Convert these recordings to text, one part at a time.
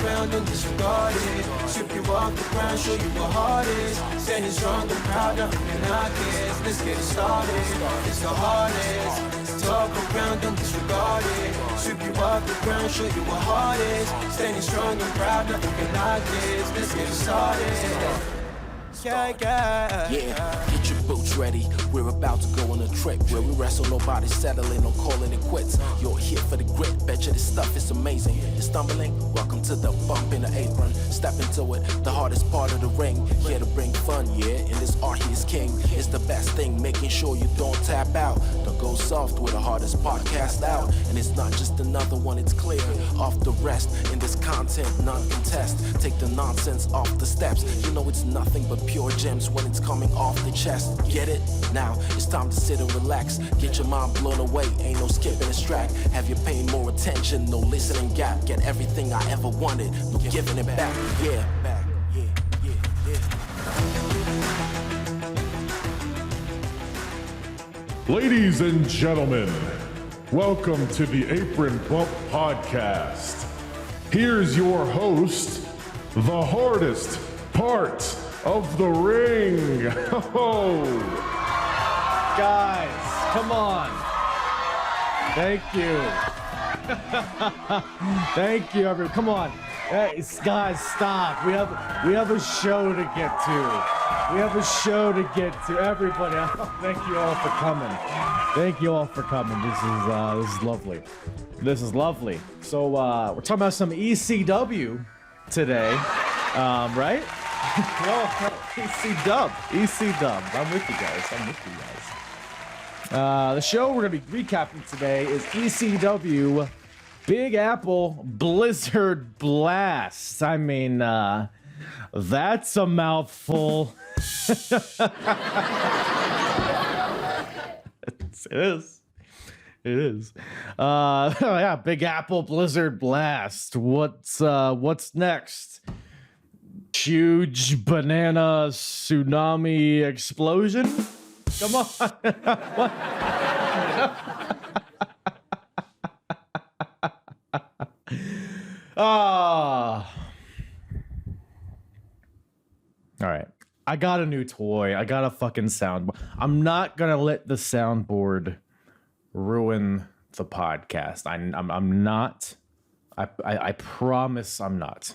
around and disregard it. Sweep you off the ground, show you what heart is. Standing strong and proud, nothing can knock it. Let's get it started, it's the hardest. Talk around, don't disregard it. Sweep you off the ground, show you what heart is. Standing strong and proud, nothing can knock it. Let's get it started. Yeah, get your boots ready. We're about to go on a trip where we wrestle, nobody settling or calling it quits. You're here for the grit, betcha this stuff is amazing. You're stumbling, welcome to the bump in the apron. Step into it, the hardest part of the ring. Here to bring fun, yeah, and this art he is king. It's the best thing, making sure you don't tap out. Don't go soft with the hardest podcast out. And it's not just another one, it's clear. Off the rest, in this content, none contest. Take the nonsense off the steps. You know it's nothing but pure gems when it's coming off the chest. Get it? Now it's time to sit and relax. Get your mind blown away, ain't no skipping this track. Have you paying more attention, no listening gap. Get everything I ever wanted, no giving it back. Yeah. Ladies and gentlemen, welcome to the Apron Bump Podcast. Here's your host, the hardest part of the ring. Guys, come on. Thank you. Thank you, everyone. Come on. Hey, guys, stop. We have a show to get to. We have a show to get to. Everybody, thank you all for coming. Thank you all for coming. This is lovely. This is lovely. So we're talking about some ECW today, right? No, ECW. I'm with you guys. The show we're gonna be recapping today is ECW Big Apple Blizzard Blast. I mean, that's a mouthful. It is. Yeah, Big Apple Blizzard Blast. What's next? Huge banana tsunami explosion? Come on. What? All right. I got a new toy. I got a fucking soundboard. I'm not gonna let the soundboard ruin the podcast. I'm not. I promise I'm not.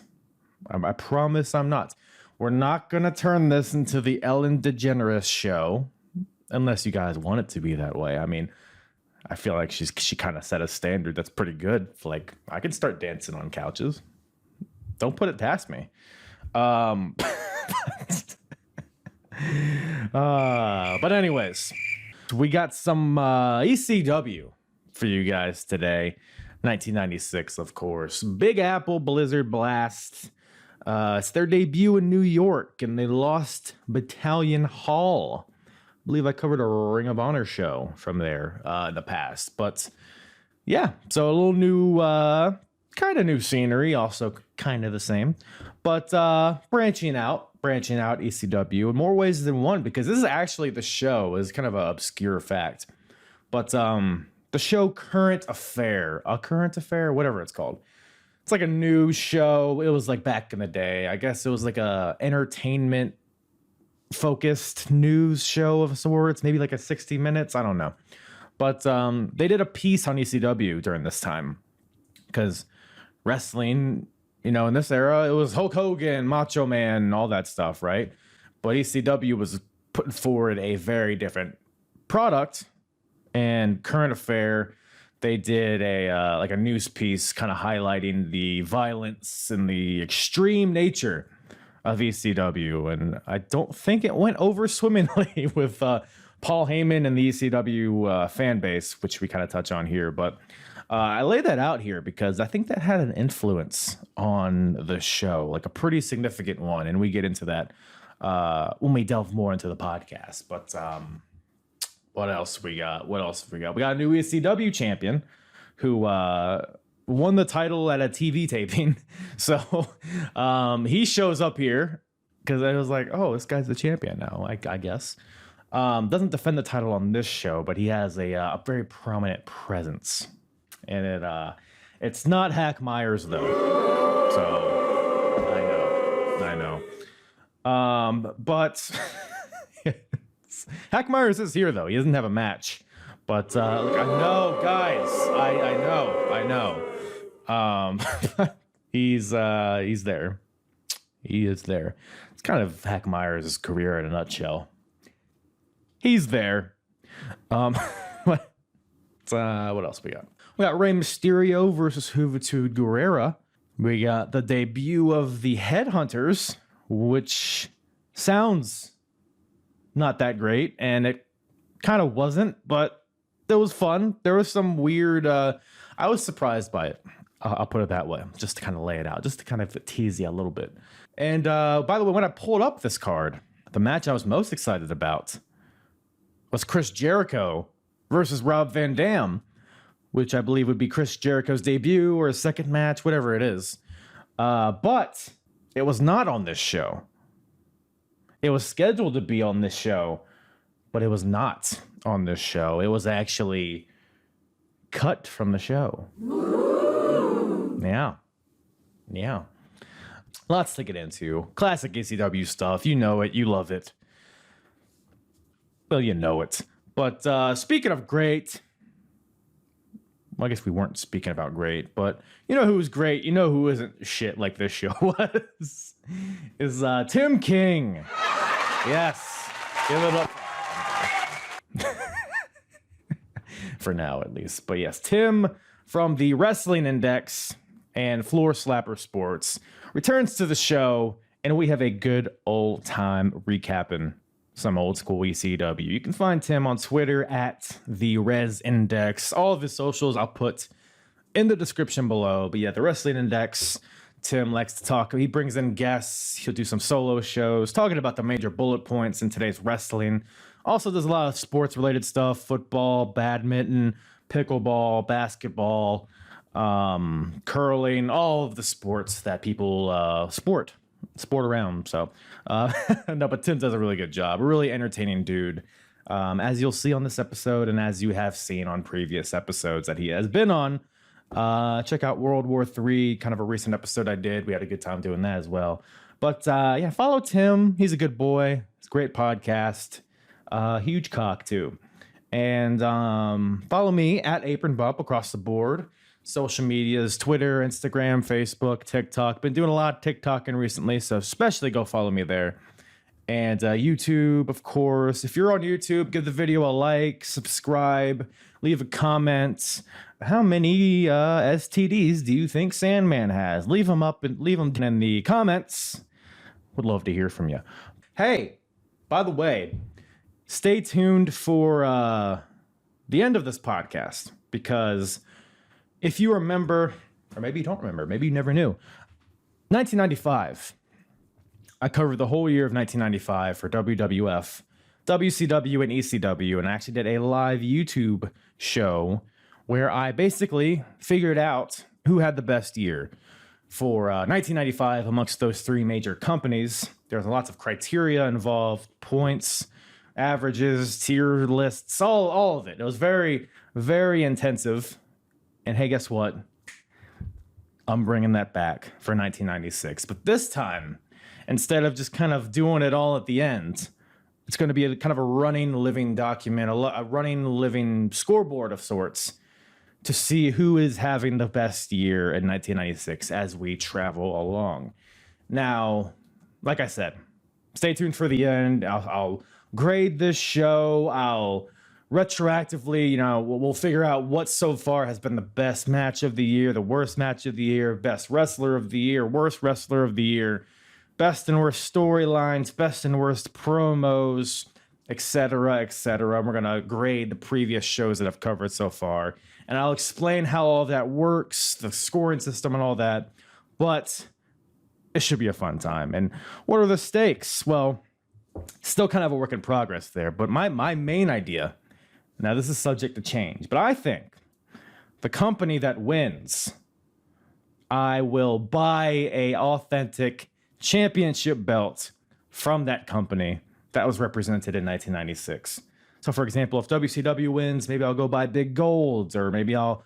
I promise I'm not. We're not gonna turn this into the Ellen DeGeneres show, unless you guys want it to be that way. I mean, I feel like she kind of set a standard that's pretty good. Like, I can start dancing on couches. Don't put it past me. But anyways, we got some ECW for you guys today. 1996, of course. Big Apple Blizzard Blast. It's their debut in New York, and they lost Battalion Hall. I believe I covered a Ring of Honor show from there in the past. But yeah, so a little new, kind of new scenery, also kind of the same. But branching out ECW in more ways than one, because this is actually the show, is kind of an obscure fact. But the show Current Affair, whatever it's called. It's like a news show. It was like back in the day. I guess it was like a entertainment focused news show of sorts, maybe like a 60 minutes. I don't know. But they did a piece on ECW during this time because wrestling, in this era, it was Hulk Hogan, Macho Man, all that stuff, right? But ECW was putting forward a very different product. And Current Affair, they did a news piece kind of highlighting the violence and the extreme nature of ECW. And I don't think it went over swimmingly with Paul Heyman and the ECW fan base, which we kind of touch on here. But I lay that out here because I think that had an influence on the show, like a pretty significant one. And we get into that when we delve more into the podcast. But what else we got? We got a new ECW champion who won the title at a TV taping. So he shows up here because I was like, oh, this guy's the champion now, I guess. Doesn't defend the title on this show, but he has a very prominent presence. And it's not Hack Myers, though. So I know. But Hack Myers is here though. He doesn't have a match. But look, I know, guys. I know. He's there. He is there. It's kind of Hack Myers' career in a nutshell. He's there. What else we got? We got Rey Mysterio versus Juventud Guerrera. We got the debut of the Headhunters, which sounds not that great, and it kind of wasn't, but it was fun. There was some weird... I was surprised by it. I'll put it that way, just to kind of lay it out, just to kind of tease you a little bit. And by the way, when I pulled up this card, the match I was most excited about was Chris Jericho versus Rob Van Dam, which I believe would be Chris Jericho's debut or his second match, whatever it is. But it was not on this show. It was scheduled to be on this show, but it was not on this show. It was actually cut from the show. Yeah. Lots to get into. Classic ECW stuff. You know it. You love it. Well, you know it. But speaking of great, well, I guess we weren't speaking about great, but you know who was great? You know who isn't shit like this show was? Is Tim King. Yes. Give it up. For now, at least. But yes, Tim from the Wrestling Index and Floor Slapper Sports returns to the show, and we have a good old time recapping some old school ECW. You can find Tim on Twitter at the Res Index. All of his socials I'll put in the description below. But yeah, the Wrestling Index, Tim likes to talk. He brings in guests. He'll do some solo shows talking about the major bullet points in today's wrestling. Also does a lot of sports related stuff: football, badminton, pickleball, basketball, curling, all of the sports that people sport around. So no, but Tim does a really good job. A really entertaining dude, as you'll see on this episode and as you have seen on previous episodes that he has been on. Check out World War III, kind of a recent episode I did. We had a good time doing that as well. But yeah, follow Tim. He's a good boy. It's a great podcast. Huge cock too. And follow me at Apron Bump across the board. Social medias: Twitter, Instagram, Facebook, TikTok. Been doing a lot of TikToking recently, so especially go follow me there. And YouTube, of course. If you're on YouTube, give the video a like, subscribe, leave a comment. How many STDs do you think Sandman has? Leave them up and leave them in the comments. Would love to hear from you. Hey, by the way, stay tuned for the end of this podcast, because if you remember, or maybe you don't remember, maybe you never knew, 1995, I covered the whole year of 1995 for WWF, WCW, and ECW, and I actually did a live YouTube show where I basically figured out who had the best year for 1995 amongst those three major companies. There's lots of criteria involved: points, averages, tier lists, all of it. It was very, very intensive. And hey, guess what? I'm bringing that back for 1996. But this time, instead of just kind of doing it all at the end, it's going to be a kind of a running, living document, a running, living scoreboard of sorts to see who is having the best year in 1996 as we travel along. Now, like I said, stay tuned for the end. I'll grade this show. I'll retroactively, we'll figure out what so far has been the best match of the year, the worst match of the year, best wrestler of the year, worst wrestler of the year, best and worst storylines, best and worst promos, etc., etc. We're going to grade the previous shows that I've covered so far, and I'll explain how all that works, the scoring system and all that, but it should be a fun time. And what are the stakes? Well, still kind of a work in progress there, but my main idea, now this is subject to change, but I think the company that wins, I will buy a authentic championship belt from that company that was represented in 1996. So for example, if WCW wins, maybe I'll go buy Big Gold's, or maybe I'll,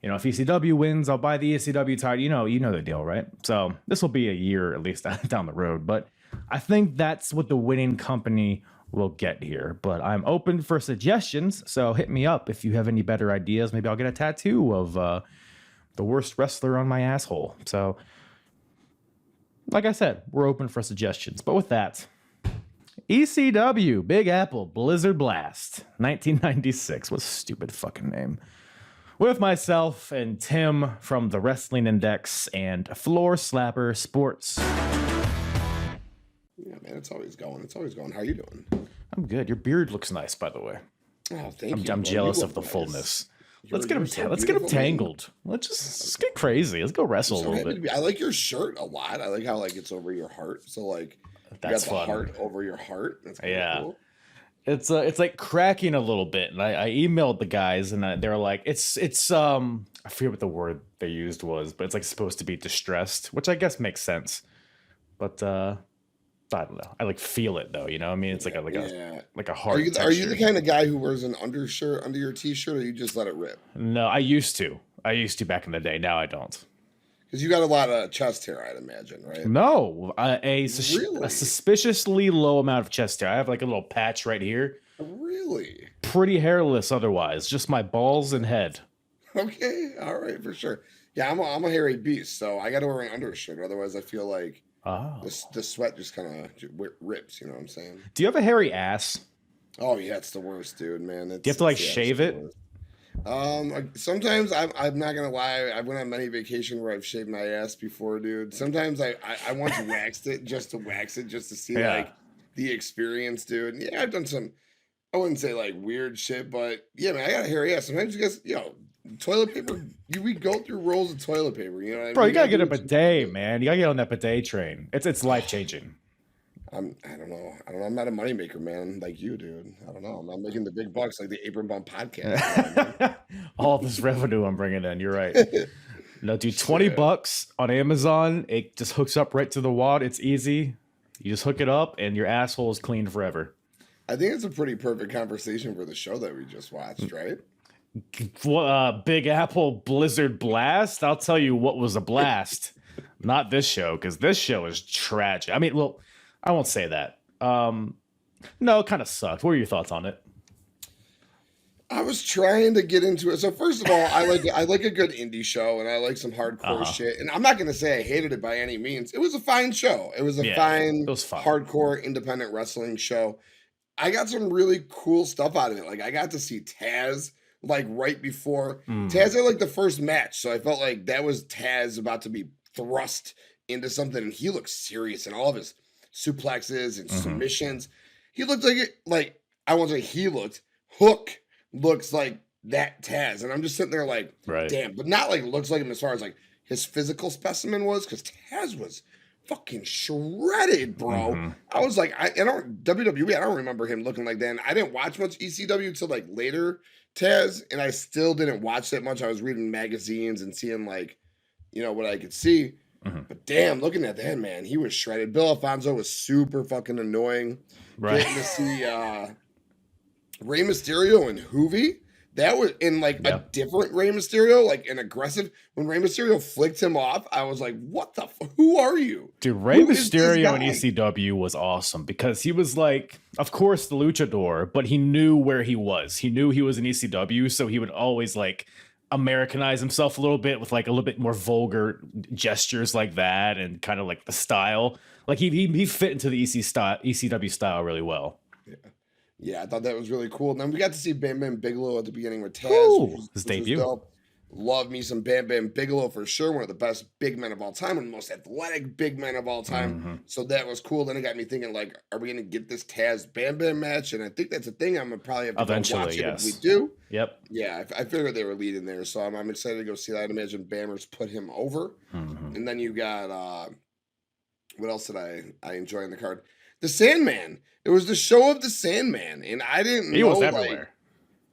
You know, if ECW wins, I'll buy the ECW title. You know the deal, right? So this will be a year at least down the road, but I think that's what the winning company will get here. But I'm open for suggestions, so hit me up if you have any better ideas. Maybe I'll get a tattoo of the worst wrestler on my asshole. So, like I said, we're open for suggestions. But with that, ECW, Big Apple, Blizzard Blast, 1996. What a stupid fucking name. With myself and Tim from the Wrestling Index and Floor Slapper Sports. Yeah, man, it's always going. It's always going. How are you doing? I'm good. Your beard looks nice, by the way. Oh, thank you. I'm jealous of the fullness. Let's get them tangled. Let's get crazy. Let's go wrestle a little bit. I like your shirt a lot. I like how it's over your heart. So like that's you got the fun. Heart over your heart. That's cool. It's like cracking a little bit, and I emailed the guys, and they're like, it's I forget what the word they used was, but it's like supposed to be distressed, which I guess makes sense. But I don't know. I like feel it though, you know. I mean, it's like a hard. Are you the kind of guy who wears an undershirt under your t-shirt, or you just let it rip? No, I used to back in the day. Now I don't. Because you got a lot of chest hair, I'd imagine, right? No, a suspiciously low amount of chest hair. I have like a little patch right here. Really? Pretty hairless otherwise. Just my balls and head. Okay, all right, for sure. Yeah, I'm a hairy beast, so I got to wear an undershirt. Otherwise, I feel like the sweat just kind of rips. You know what I'm saying? Do you have a hairy ass? Oh yeah, it's the worst, dude. Man, do you have to like shave it? Sometimes I'm not gonna lie. I went on many vacation where I've shaved my ass before, dude. Sometimes I once waxed it just to wax it, just to see like the experience, dude. And yeah, I've done some. I wouldn't say like weird shit, but yeah, man, I got a hairy ass. Sometimes you guys, toilet paper. We go through rolls of toilet paper. You know what I mean? Bro, you gotta get a bidet, man. You gotta get on that bidet train. It's life changing. I don't know. I'm not a moneymaker, man, like you, dude. I don't know. I'm not making the big bucks like the Apron podcast. All this revenue I'm bringing in. You're right. No, dude, $20 on Amazon. It just hooks up right to the wad. It's easy. You just hook it up, and your asshole is clean forever. I think it's a pretty perfect conversation for the show that we just watched, right? Big Apple Blizzard Blast. I'll tell you what was a blast. Not this show, because this show is tragic. I mean, well, I won't say that. No, it kind of sucked. What were your thoughts on it? I was trying to get into it. So first of all, I like a good indie show, and I like some hardcore shit. And I'm not going to say I hated it by any means. It was a fine show. It was a fine hardcore independent wrestling show. I got some really cool stuff out of it. Like I got to see Taz like right before Taz had like the first match. So I felt like that was Taz about to be thrust into something, and he looked serious in all of his suplexes and submissions. He looked like it. Like I won't say he looked. Hook looks like that Taz, and I'm just sitting there like, damn, but not like looks like him as far as like his physical specimen was, because Taz was fucking shredded, bro. I was like, I don't WWE. I don't remember him looking like that. And I didn't watch much ECW until like later Taz, and I still didn't watch that much. I was reading magazines and seeing like, what I could see. But damn, looking at that, man, he was shredded. Bill Alfonso was super fucking annoying. Getting to see Rey Mysterio and Hoovy. That was in like a different Rey Mysterio, like an aggressive. When Rey Mysterio flicked him off, I was like, what the who are you? Dude, Rey Mysterio in ECW was awesome because he was like, of course, the luchador, but he knew where he was. He knew he was in ECW, so he would always like Americanize himself a little bit with like a little bit more vulgar gestures like that, and kind of like the style. Like he fit into the ECW style really well. Yeah, I thought that was really cool. And then we got to see Bam Bam Bigelow at the beginning with Taz. His debut. Love me some Bam Bam Bigelow for sure. One of the best big men of all time. One of the most athletic big men of all time. So that was cool. Then it got me thinking, like, are we going to get this Taz Bam Bam match? And I think that's a thing I'm going to probably have to eventually watch it if we do. Yep. Yeah, I figured they were leading there. So I'm excited to go see that. I'd imagine Bammers put him over. And then you got, what else did I enjoy in the card? The Sandman. It was the show of the Sandman, and I didn't know. He was everywhere.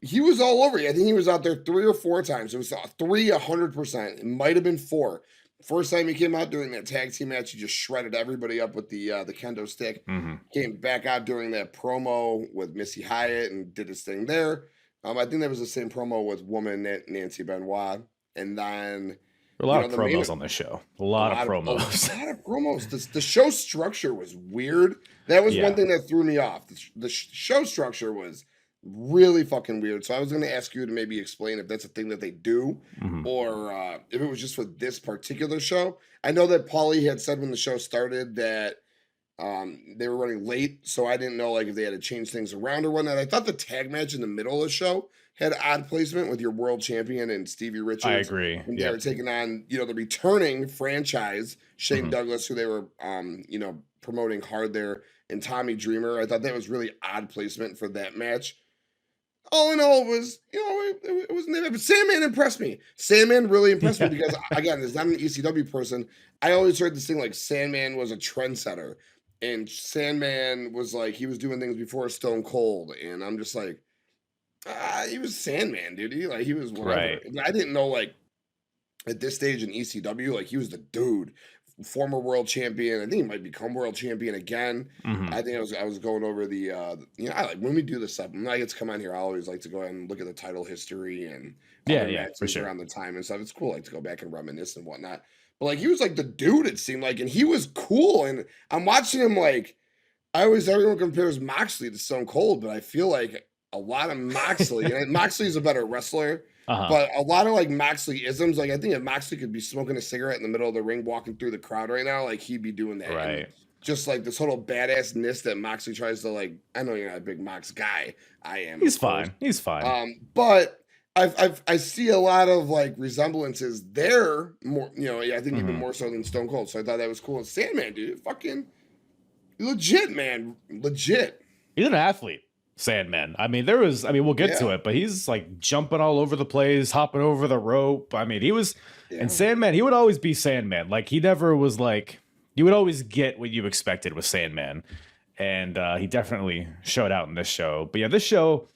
He was all over. I think he was out there 3 or 4 times. It was 100%. It might have been 4. First time he came out during that tag team match, he just shredded everybody up with the kendo stick. Came back out during that promo with Missy Hyatt and did his thing there. I think that was the same promo with Woman Nancy Benoit. and then a lot of promos on the show. A lot of promos. A lot of promos. The show structure was weird. That was one thing that threw me off. The show structure was really fucking weird. So I was going to ask you to maybe explain if that's a thing that they do, or if it was just for this particular show. I know that Paulie had said when the show started that they were running late, so I didn't know like if they had to change things around or whatnot. I thought the tag match in the middle of the show had odd placement with your world champion and Stevie Richards. I agree. And they were taking on, the returning franchise, Shane Douglas, who they were, promoting hard there, and Tommy Dreamer. I thought that was really odd placement for that match. All in all, it was, it wasn't that bad. But Sandman impressed me. Sandman really impressed me because, again, as I'm an ECW person, I always heard this thing like Sandman was a trendsetter. And Sandman was like, he was doing things before Stone Cold. And I'm just like, he was Sandman, dude. He was whatever. Right. I didn't know, like, at this stage in ECW, like, he was the dude. Former world champion. I think he might become world champion again. I think I was going over the, I like when we do this stuff, when I get to come on here, I always like to go ahead and look at the title history and for sure. around the time and stuff. It's cool, like, to go back and reminisce and whatnot. But, like, he was, like, the dude, it seemed like, and he was cool. And I'm watching him, like, everyone compares Moxley to Stone Cold, but I feel like a lot of Moxley, and Moxley's a better wrestler, but a lot of like Moxley-isms, like I think if Moxley could be smoking a cigarette in the middle of the ring, walking through the crowd right now, like he'd be doing that. Right. And just like this total badassness that Moxley tries to like, I know you're not a big Mox guy. I am. He's fine. He's fine. But I see a lot of like resemblances there more, I think even more so than Stone Cold. So I thought that was cool. And Sandman, dude, fucking legit, man. Legit. He's an athlete. Sandman. I mean, we'll get to it, but he's like jumping all over the place, hopping over the rope. I mean, he was, and Sandman, he would always be Sandman. Like, he never was like, you would always get what you expected with Sandman. And he definitely showed out in this show. But yeah, this show,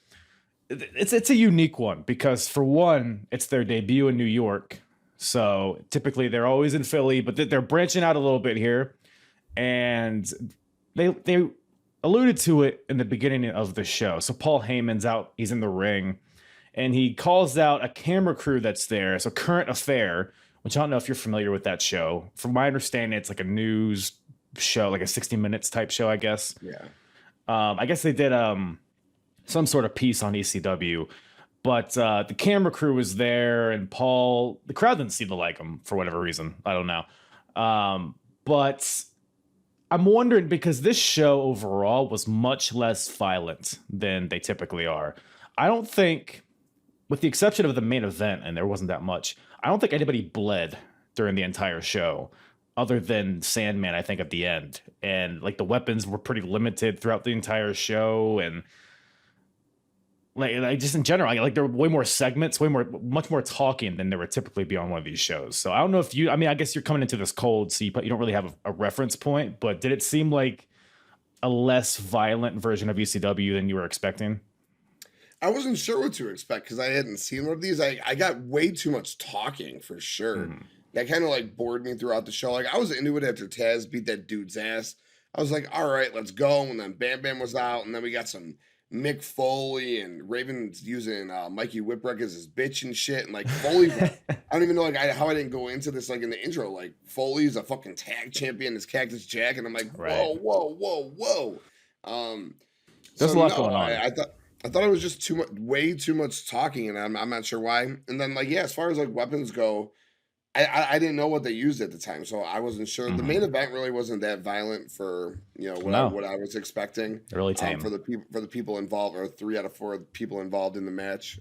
it's a unique one because for one, it's their debut in New York. So typically they're always in Philly, but they're branching out a little bit here. And they alluded to it in the beginning of the show. So Paul Heyman's out, he's in the ring, and he calls out a camera crew that's there. So Current Affair, which I don't know if you're familiar with that show. From my understanding, it's like a news show, like a 60 Minutes type show, I guess. Yeah. I guess they did some sort of piece on ECW, but the camera crew was there, and Paul, the crowd didn't seem to like him for whatever reason. I don't know. But I'm wondering, because this show overall was much less violent than they typically are. I don't think, with the exception of the main event, and there wasn't that much, I don't think anybody bled during the entire show, other than Sandman, I think, at the end. And like the weapons were pretty limited throughout the entire show, and like just in general, like there were way more segments, much more talking than there would typically be on one of these shows. So I don't know if I guess you're coming into this cold, so you don't really have a reference point, but did it seem like a less violent version of ECW than you were expecting? I wasn't sure what to expect because I hadn't seen one of these. I got way too much talking for sure. That kind of like bored me throughout the show. Like I was into it after Taz beat that dude's ass. I was like, all right, let's go. And then Bam Bam was out, and then we got some Mick Foley and Raven's using Mikey Whipwreck as his bitch and shit. And like Foley, I don't even know like how I didn't go into this like in the intro. Like Foley's a fucking tag champion, this Cactus Jack, and I'm like, whoa. There's a lot going on. I thought it was just way too much talking, and I'm not sure why. And then like as far as like weapons go, I didn't know what they used at the time, so I wasn't sure. The main event really wasn't that violent for what I was expecting. Really tame for the people involved, or 3 out of 4 people involved in the match.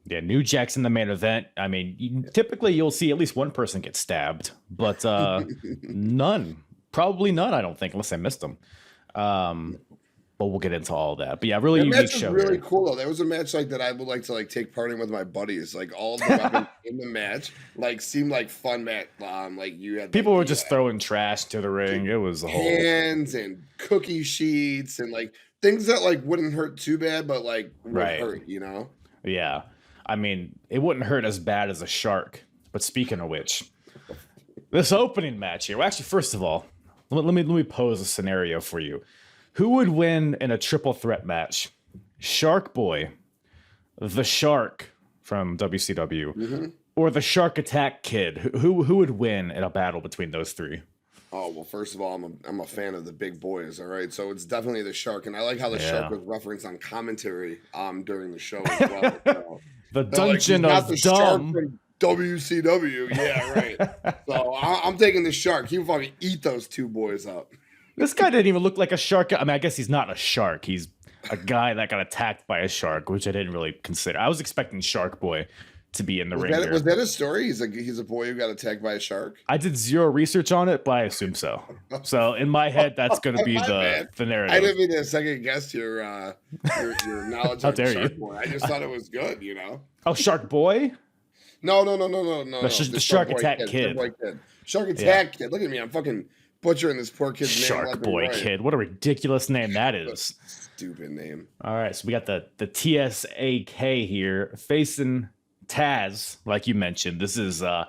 Yeah, New Jack's in the main event. I mean, typically you'll see at least one person get stabbed, but probably none. I don't think, unless I missed them. But we'll get into all that. But yeah, really that unique match was show. Really cool though. That was a match like that I would like to like take part in with my buddies. Like all the weapons in the match like seemed like fun match. Like you had people were just throwing trash to the ring. It was a whole hands and cookie sheets and like things that like wouldn't hurt too bad, but like would hurt. Yeah, I mean, it wouldn't hurt as bad as a shark. But speaking of which, this opening match here. Well, actually, first of all, let me pose a scenario for you. Who would win in a triple threat match? Shark Boy, the Shark from WCW, or the Shark Attack Kid? Who would win in a battle between those three? Oh, well, first of all, I'm a fan of the big boys, all right? So it's definitely the Shark, and I like how the Shark was referenced on commentary during the show as well. So, the Dungeon of the Dumb. Shark from WCW. Yeah, right. So I'm taking the Shark. He would fucking eat those two boys up. This guy didn't even look like a shark. I mean, I guess he's not a shark. He's a guy that got attacked by a shark, which I didn't really consider. I was expecting Shark Boy to be in the ring. Was that a story? He's a boy who got attacked by a shark? I did zero research on it, but I assume so. So in my head, that's going to be the narrative. I didn't mean to second guess your knowledge on Shark Boy. I just thought it was good, you know. Oh, Shark Boy? No. The Shark Attack Kid. Shark Attack Kid. Look at me. I'm fucking butchering this poor kid's name. Shark Boy Kid. What a ridiculous name that is. Stupid name. All right, so we got the TSAK here facing Taz, like you mentioned. This is as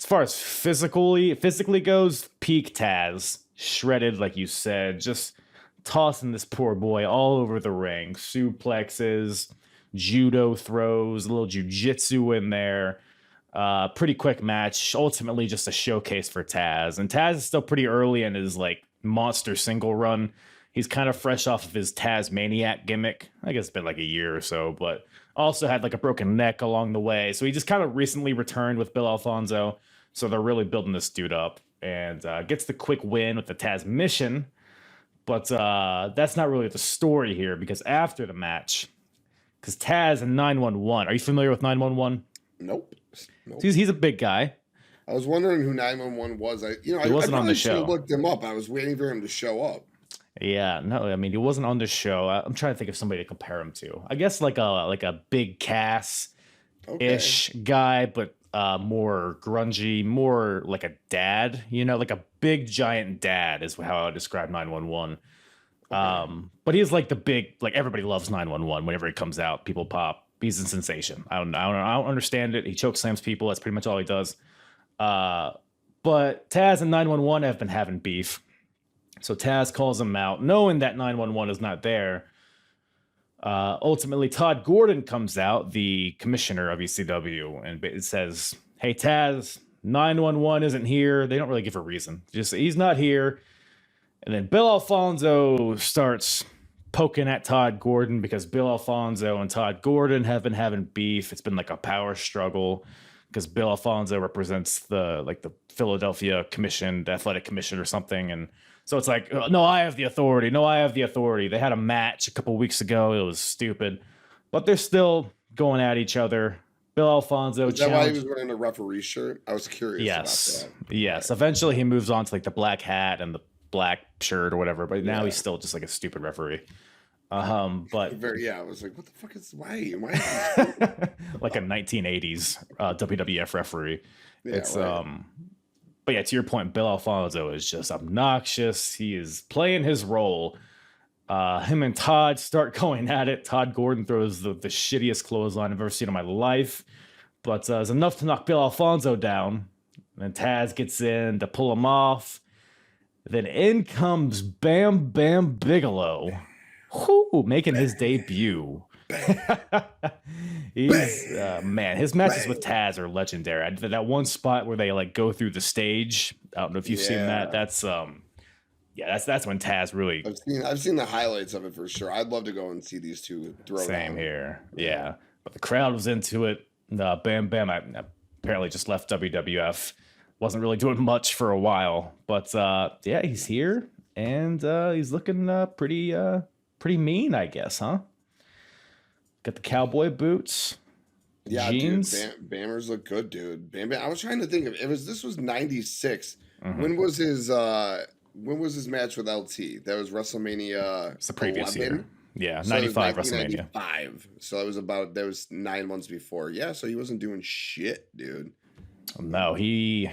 far as physically goes, peak Taz, shredded, like you said, just tossing this poor boy all over the ring, suplexes, judo throws, a little jujitsu in there. Pretty quick match, ultimately just a showcase for Taz, and Taz is still pretty early in his like monster single run. He's kind of fresh off of his Tazmaniac gimmick. I guess it's been like a year or so, but also had like a broken neck along the way. So he just kind of recently returned with Bill Alfonso. So they're really building this dude up, and gets the quick win with the Taz mission. But that's not really the story here, because after the match, because Taz and 911, are you familiar with 911? Nope. He's a big guy. I was wondering who 911 was. He wasn't on the show. I looked him up. I was waiting for him to show up. Yeah, no, I mean, he wasn't on the show. I'm trying to think of somebody to compare him to. I guess like a big Cass-ish guy, but more grungy, more like a dad, like a big giant dad is how I would describe 911. But he's like the big, like everybody loves 911. Whenever he comes out, people pop. He's a sensation. I don't understand it. He choke slams people. That's pretty much all he does. But Taz and 911 have been having beef. So Taz calls him out, knowing that 911 is not there. Ultimately, Todd Gordon comes out, the commissioner of ECW, and it says, "Hey, Taz, 911 isn't here." They don't really give a reason. Just, he's not here. And then Bill Alfonso starts poking at Todd Gordon, because Bill Alfonso and Todd Gordon have been having beef. It's been like a power struggle, because Bill Alfonso represents the Philadelphia Commission, the Athletic Commission or something. And so it's like, no, I have the authority. No, I have the authority. They had a match a couple weeks ago. It was stupid. But they're still going at each other. Bill Alfonso. Is that why he was wearing a referee shirt? I was curious about that. Yes. Eventually he moves on to like the black hat and the black shirt or whatever. But now he's still just like a stupid referee. But I was like, what the fuck is why like a 1980s WWF referee. Yeah, it's right. But yeah, to your point, Bill Alfonso is just obnoxious. He is playing his role. Him and Todd start going at it. Todd Gordon throws the shittiest clothesline I've ever seen in my life, but it's enough to knock Bill Alfonso down. And then Taz gets in to pull him off. Then in comes Bam Bam Bigelow, making his debut. His matches with Taz are legendary. That one spot where they like go through the stage, I don't know if you've seen that. That's that's when Taz really. I've seen the highlights of it for sure. I'd love to go and see these two throw Same down. Here, yeah. But the crowd was into it. Bam Bam apparently just left WWF. Wasn't really doing much for a while, but he's here and he's looking pretty mean, I guess, huh? Got the cowboy boots. Yeah, jeans. Dude, Bammers look good, dude. Bam Bam. I was trying to think of this was 96. Mm-hmm. When was his match with LT? That was WrestleMania. It's the previous 11? year. Yeah, So 95 WrestleMania. 95. So that was 9 months before. Yeah, so he wasn't doing shit, dude. No, he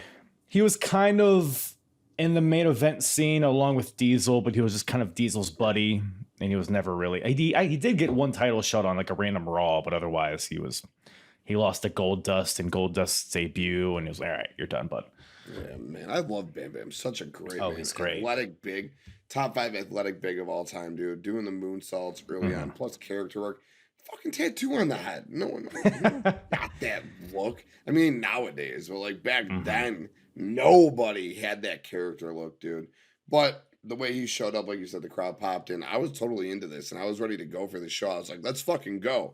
was kind of in the main event scene along with Diesel, but he was just kind of Diesel's buddy. And he was never really. He did get one title shot on like a random Raw, but otherwise he lost to Goldust in Goldust's debut, and he was like, "All right, you're done, bud." Yeah, man, I love Bam Bam. Such a great. Man. He's great. Athletic big, top 5 athletic big of all time, dude. Doing the moonsaults early on, plus character work. fucking tattoo on the head. No one got that look. I mean, nowadays, but like back then, nobody had that character look, dude. But the way he showed up, like you said, the crowd popped in. I was totally into this, and I was ready to go for the show. I was like, let's fucking go.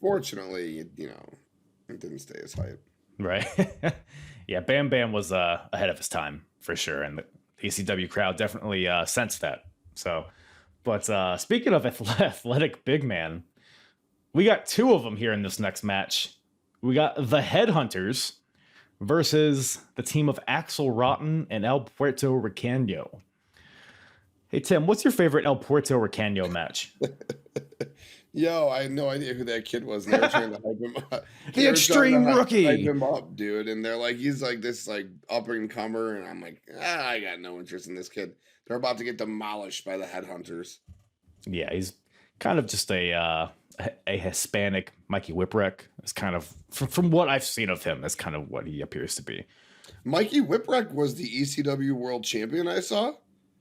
Fortunately, you know, it didn't stay as hype. Right. Yeah, Bam Bam was ahead of his time for sure, and the ECW crowd definitely sensed that. So, but speaking of athletic big man, we got two of them here in this next match. We got the Headhunters versus the team of Axel Rotten and El Puerto Riqueño. Hey, Tim, what's your favorite El Puerto Riqueño match? Yo, I had no idea who that kid was. They were trying to hype him up. The extreme rookie. Hype him up, dude. And they're like, he's like this like up and comer. And I'm like, I got no interest in this kid. They're about to get demolished by the Headhunters. Yeah, he's kind of just a Hispanic Mikey Whipwreck. It's kind of, from what I've seen of him, that's kind of what he appears to be. Mikey Whipwreck was the ECW world champion, I saw.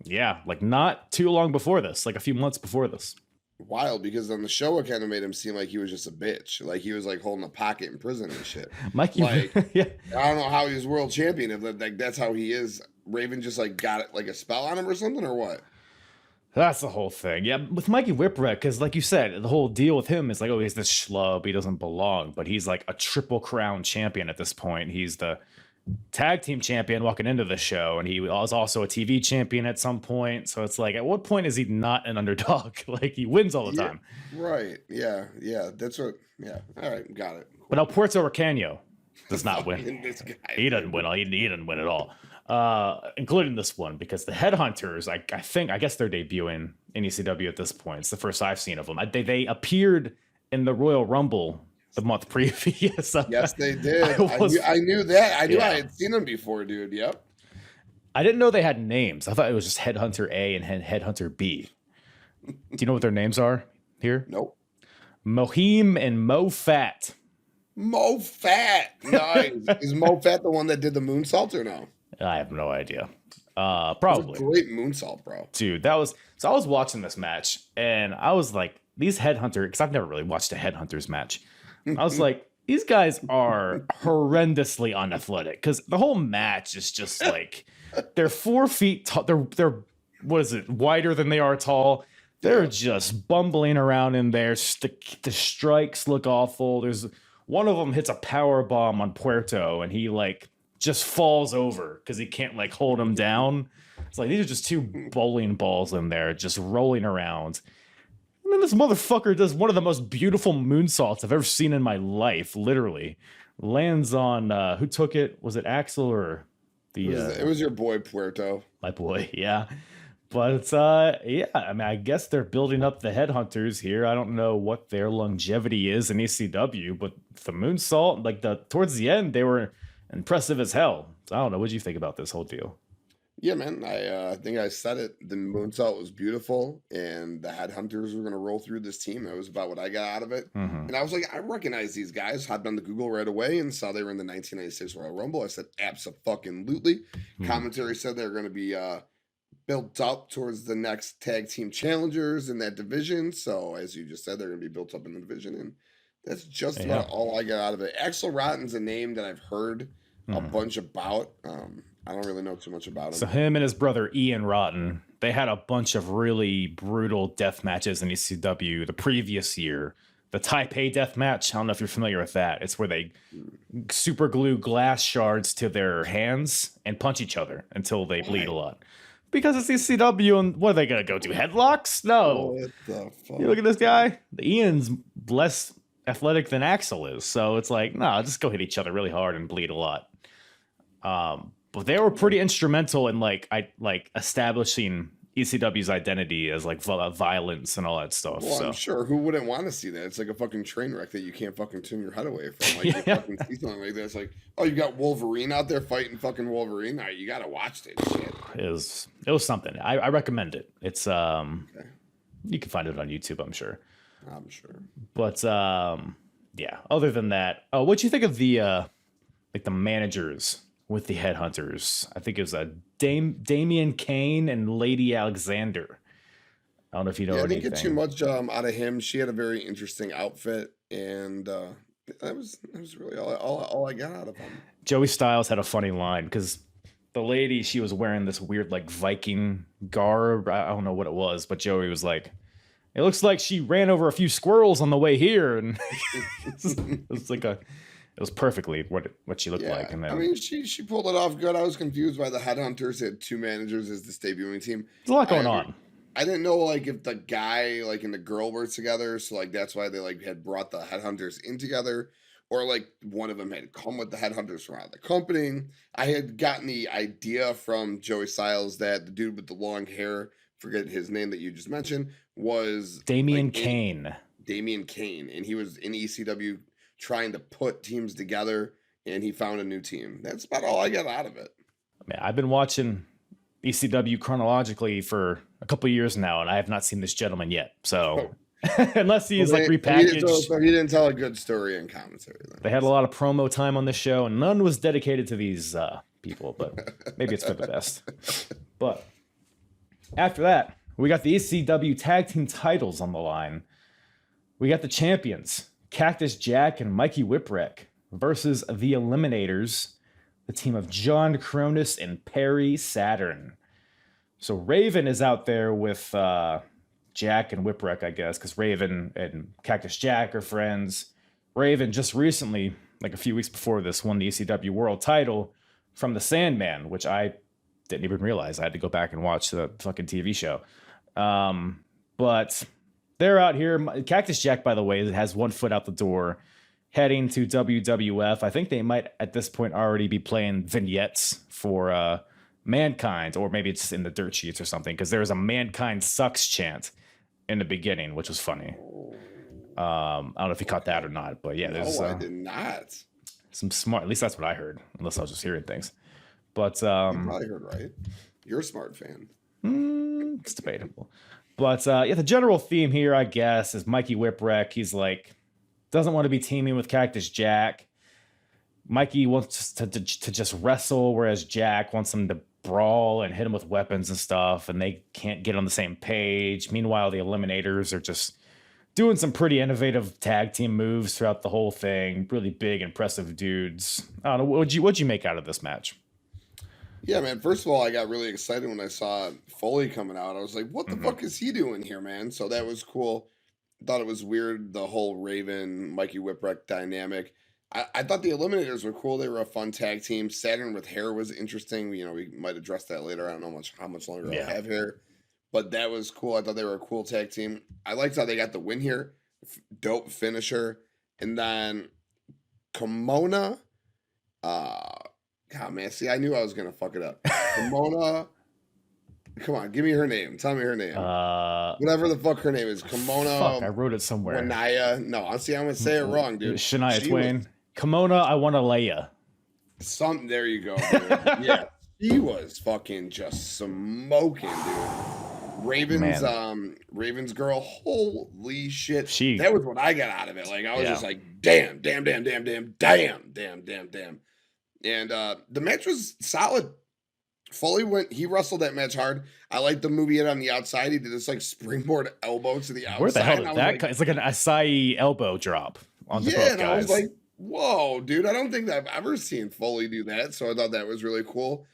Yeah, like not too long before this, like a few months before this. Wild, because on the show it kind of made him seem like he was just a bitch, like he was like holding a pocket in prison and shit. Mikey, like, yeah, I don't know how he was world champion, if like that's how he is. Raven just like got it like a spell on him or something, or what? That's the whole thing. Yeah, with Mikey Whipwreck, because like you said, the whole deal with him is like, oh, he's this schlub, he doesn't belong, but he's like a Triple Crown champion at this point. He's the tag team champion walking into the show, and he was also a TV champion at some point. So it's like, at what point is he not an underdog? Like, he wins all the time. Right. Yeah. That's what. Yeah. All right. Got it. But El Puerto Riqueño does not win. This guy, he doesn't win. He doesn't win at all. Including this one, because the Headhunters, I guess they're debuting in ECW at this point. It's the first I've seen of them. They appeared in the Royal Rumble the month previous. Yes, they did. I knew that. I knew I had seen them before, dude. Yep. I didn't know they had names. I thought it was just Headhunter A and Headhunter B. Do you know what their names are here? Nope. Mohim and Mo Fat. Mo Fat. Nice. Is Mo Fat the one that did the moonsault or no? I have no idea. Probably. Great moonsault, bro. Dude, I was watching this match, and I was like, these Headhunter, because I've never really watched a Headhunters match. I was like, these guys are horrendously unathletic, because the whole match is just like, they're 4 feet tall. They're what is it, wider than they are tall. They're just bumbling around in there. The strikes look awful. There's one of them hits a power bomb on Puerto, and he like just falls over because he can't like hold him down. It's like, these are just two bowling balls in there just rolling around. And then this motherfucker does one of the most beautiful moonsaults I've ever seen in my life, literally. Lands on, who took it? Was it Axel or the... It was your boy, Puerto. My boy, yeah. But, yeah, I mean, I guess they're building up the Headhunters here. I don't know what their longevity is in ECW, but the moonsault, like, towards the end, they were impressive as hell. So I don't know. What do you think about this whole deal? Yeah, man. I think I said it. The moonsault was beautiful, and the Headhunters were going to roll through this team. That was about what I got out of it. Mm-hmm. And I was like, I recognize these guys. Hopped on the Google right away and saw they were in the 1996 Royal Rumble. I said, abso-fucking-lutely. Mm-hmm. Commentary said they were going to be built up towards the next tag team challengers in that division. So, as you just said, they're going to be built up in the division, and that's just about all I got out of it. Axel Rotten's a name that I've heard a bunch about. I don't really know too much about him. So him and his brother Ian Rotten, they had a bunch of really brutal death matches in ECW the previous year. The Taipei death match, I don't know if you're familiar with that. It's where they super glue glass shards to their hands and punch each other until they bleed a lot. Because it's ECW, and what are they going to go do? Headlocks? No. What the fuck? You look at this guy. The Ian's less athletic than Axel is. So it's like, no, just go hit each other really hard and bleed a lot. But they were pretty instrumental in like establishing ECW's identity as like violence and all that stuff. Well, so I'm sure who wouldn't want to see that? It's like a fucking train wreck that you can't fucking turn your head away from. Like you fucking see something like that. It's like, oh, you got Wolverine out there fighting fucking Wolverine. All right, you gotta watch this shit. It was something. I recommend it. It's okay. You can find it on YouTube, I'm sure. I'm sure. But yeah. Other than that, what'd you think of the like the managers with the Headhunters? I think it was Damian Kane and Lady Alexander. I don't know if you know Yeah, I anything. didn't get too much out of him. She had a very interesting outfit, and that was really all I got out of him. Joey Styles had a funny line because the lady, she was wearing this weird like Viking garb. I don't know what it was, but Joey was like, "It looks like she ran over a few squirrels on the way here," and it was perfectly what she looked like. And then, I mean, she pulled it off good. I was confused by the Headhunters had 2 managers as this debuting team. there's a lot going on. I didn't know like if the guy like and the girl were together, so like that's why they like had brought the Headhunters in together, or like one of them had come with the Headhunters from out of the company. I had gotten the idea from Joey Styles that the dude with the long hair, forget his name that you just mentioned, was Damian like, Kane. Damian Kane, and he was in ECW trying to put teams together, and he found a new team. That's about all I got out of it. Man, I've been watching ECW chronologically for a couple of years now, and I have not seen this gentleman yet. So unless he's like repackaged. He didn't tell a good story in commentary. They had a lot of promo time on this show, and none was dedicated to these people, but maybe it's for the best. But after that, we got the ECW tag team titles on the line. We got the champions, Cactus Jack and Mikey Whipwreck, versus the Eliminators, the team of John Cronus and Perry Saturn. So Raven is out there with Jack and Whipwreck, I guess, because Raven and Cactus Jack are friends. Raven just recently, like a few weeks before this, won the ECW World title from the Sandman, which I didn't even realize. I had to go back and watch the fucking TV show. But they're out here. Cactus Jack, by the way, has one foot out the door, heading to WWF. I think they might, at this point, already be playing vignettes for Mankind, or maybe it's in the dirt sheets or something, because there was a Mankind sucks chant in the beginning, which was funny. I don't know if you caught that or not, but yeah, there's I did not. Some smart, at least that's what I heard, unless I was just hearing things. But you probably heard right. You're a smart fan. It's debatable. But yeah, the general theme here, I guess, is Mikey Whipwreck. He's like, doesn't want to be teaming with Cactus Jack. Mikey wants to just wrestle, whereas Jack wants him to brawl and hit him with weapons and stuff, and they can't get on the same page. Meanwhile, the Eliminators are just doing some pretty innovative tag team moves throughout the whole thing. Really big, impressive dudes. I don't know, what'd you make out of this match? Yeah, man. First of all, I got really excited when I saw Foley coming out. I was like, what the fuck is he doing here, man? So that was cool. Thought it was weird, the whole Raven, Mikey Whipwreck dynamic. I thought the Eliminators were cool. They were a fun tag team. Saturn with hair was interesting. You know, we might address that later. I don't know how much longer I'll have hair. But that was cool. I thought they were a cool tag team. I liked how they got the win here. Dope finisher. And then Kimona. God, man. See, I knew I was going to fuck it up. Kimona. Come on, give me her name. Tell me her name. Whatever the fuck her name is. Kimona. Fuck, I wrote it somewhere. Wanaya. No, honestly, I'm going to say it wrong, dude. Shania Twain. Kimona, I want to lay ya. Something. There you go, dude. Yeah. She was fucking just smoking, dude. Raven's girl, holy shit. That was what I got out of it. Like, I was just like, damn. And the match was solid. Foley he wrestled that match hard. I like the move he had on the outside. He did this like springboard elbow to the outside. Where the hell did that come? It's like an Acai elbow drop on the both guys. I was like, whoa, dude. I don't think that I've ever seen Foley do that. So I thought that was really cool.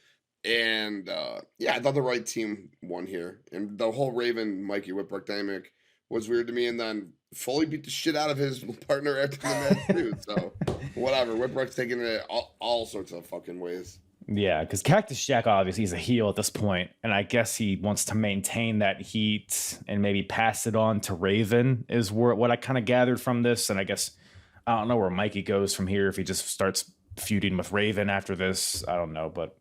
And I thought the right team won here. And the whole Raven Mikey Whipwreck dynamic was weird to me. And then Foley beat the shit out of his partner after the match too. So whatever. Whipwreck's taking it all sorts of fucking ways. Yeah, because Cactus Jack, obviously, he's a heel at this point, and I guess he wants to maintain that heat and maybe pass it on to Raven, is what I kind of gathered from this. And I guess, I don't know where Mikey goes from here, if he just starts feuding with Raven after this. I don't know, but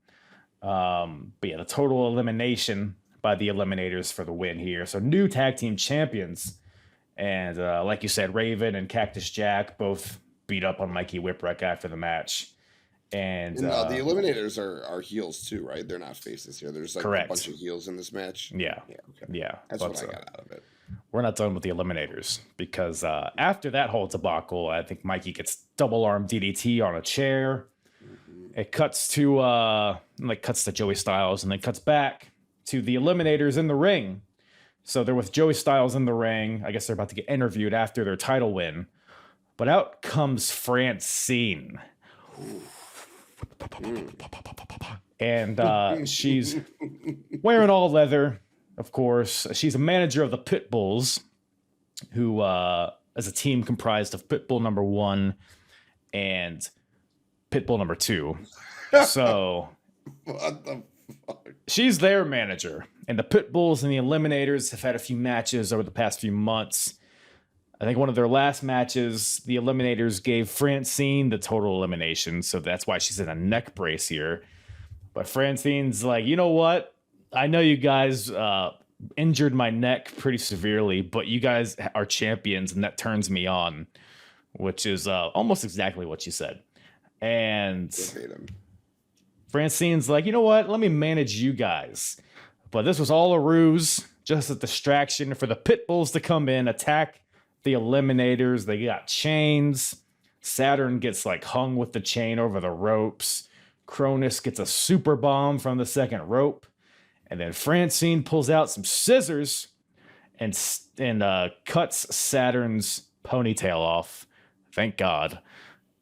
yeah, the total elimination by the Eliminators for the win here. So new tag team champions. And like you said, Raven and Cactus Jack both beat up on Mikey Whipwreck after the match. And the Eliminators are heels too, right? They're not faces here. There's like a bunch of heels in this match. Yeah. Okay. Yeah. That's what I got out of it. We're not done with the Eliminators, because after that whole debacle, I think Mikey gets double arm DDT on a chair. It cuts to cuts to Joey Styles, and then cuts back to the Eliminators in the ring. So they're with Joey Styles in the ring. I guess they're about to get interviewed after their title win. But out comes Francine. And she's wearing all leather, of course. She's a manager of the Pit Bulls, who is a team comprised of Pitbull number 1 and Pitbull number 2. So what the fuck? She's their manager. And the Pit Bulls and the Eliminators have had a few matches over the past few months. I think one of their last matches, the Eliminators gave Francine the total elimination, so that's why she's in a neck brace here. But Francine's like, you know what? I know you guys injured my neck pretty severely, but you guys are champions, and that turns me on, which is almost exactly what she said. And Francine's like, you know what? Let me manage you guys. But this was all a ruse, just a distraction for the Pit Bulls to come in, attack the Eliminators. They got chains. Saturn gets like hung with the chain over the ropes. Cronus gets a super bomb from the second rope. And then Francine pulls out some scissors and cuts Saturn's ponytail off. Thank God.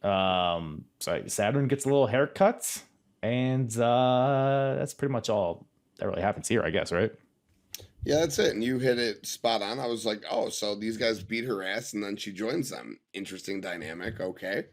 So Saturn gets a little haircut. And that's pretty much all that really happens here, I guess, right? Yeah, that's it. And you hit it spot on. I was like, oh, so these guys beat her ass and then she joins them. Interesting dynamic. Okay.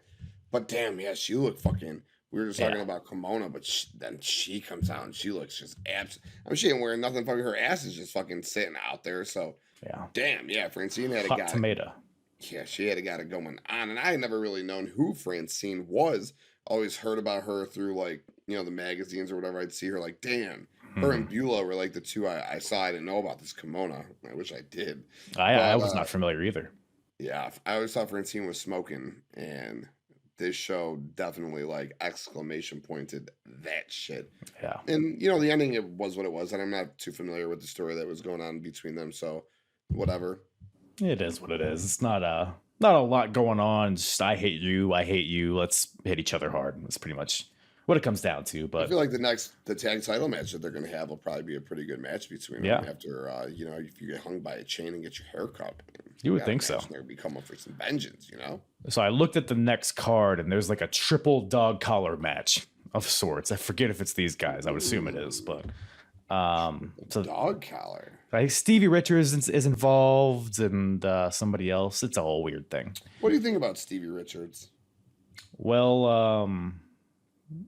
But damn, yeah, she looked fucking. We were just talking about Kimono, but then she comes out and she looks just I mean, she ain't wearing nothing. Fucking her ass is just fucking sitting out there. So, yeah. Damn, yeah, Francine had Hot tomato. Yeah, she had got it going on. And I had never really known who Francine was. Always heard about her through, like, you know, the magazines or whatever. I'd see her like, damn. Her and Beulah were like the two I saw. I didn't know about this kimono. I wish I did. I was not familiar either. Yeah, I always thought Francine was smoking, and this show definitely like exclamation pointed that shit. Yeah. And you know, the ending, it was what it was, and I'm not too familiar with the story that was going on between them, so whatever. It is what it is. It's not a lot going on. Just I hate you. Let's hit each other hard. That's pretty much what it comes down to. But I feel like the tag title match that they're going to have will probably be a pretty good match between them after, you know, if you get hung by a chain and get your hair cut. You would think so. They're be coming for some vengeance, you know? So I looked at the next card and there's like a triple dog collar match of sorts. I forget if it's these guys. I would assume it is, but so dog collar. I think Stevie Richards is involved and somebody else. It's a whole weird thing. What do you think about Stevie Richards? Well,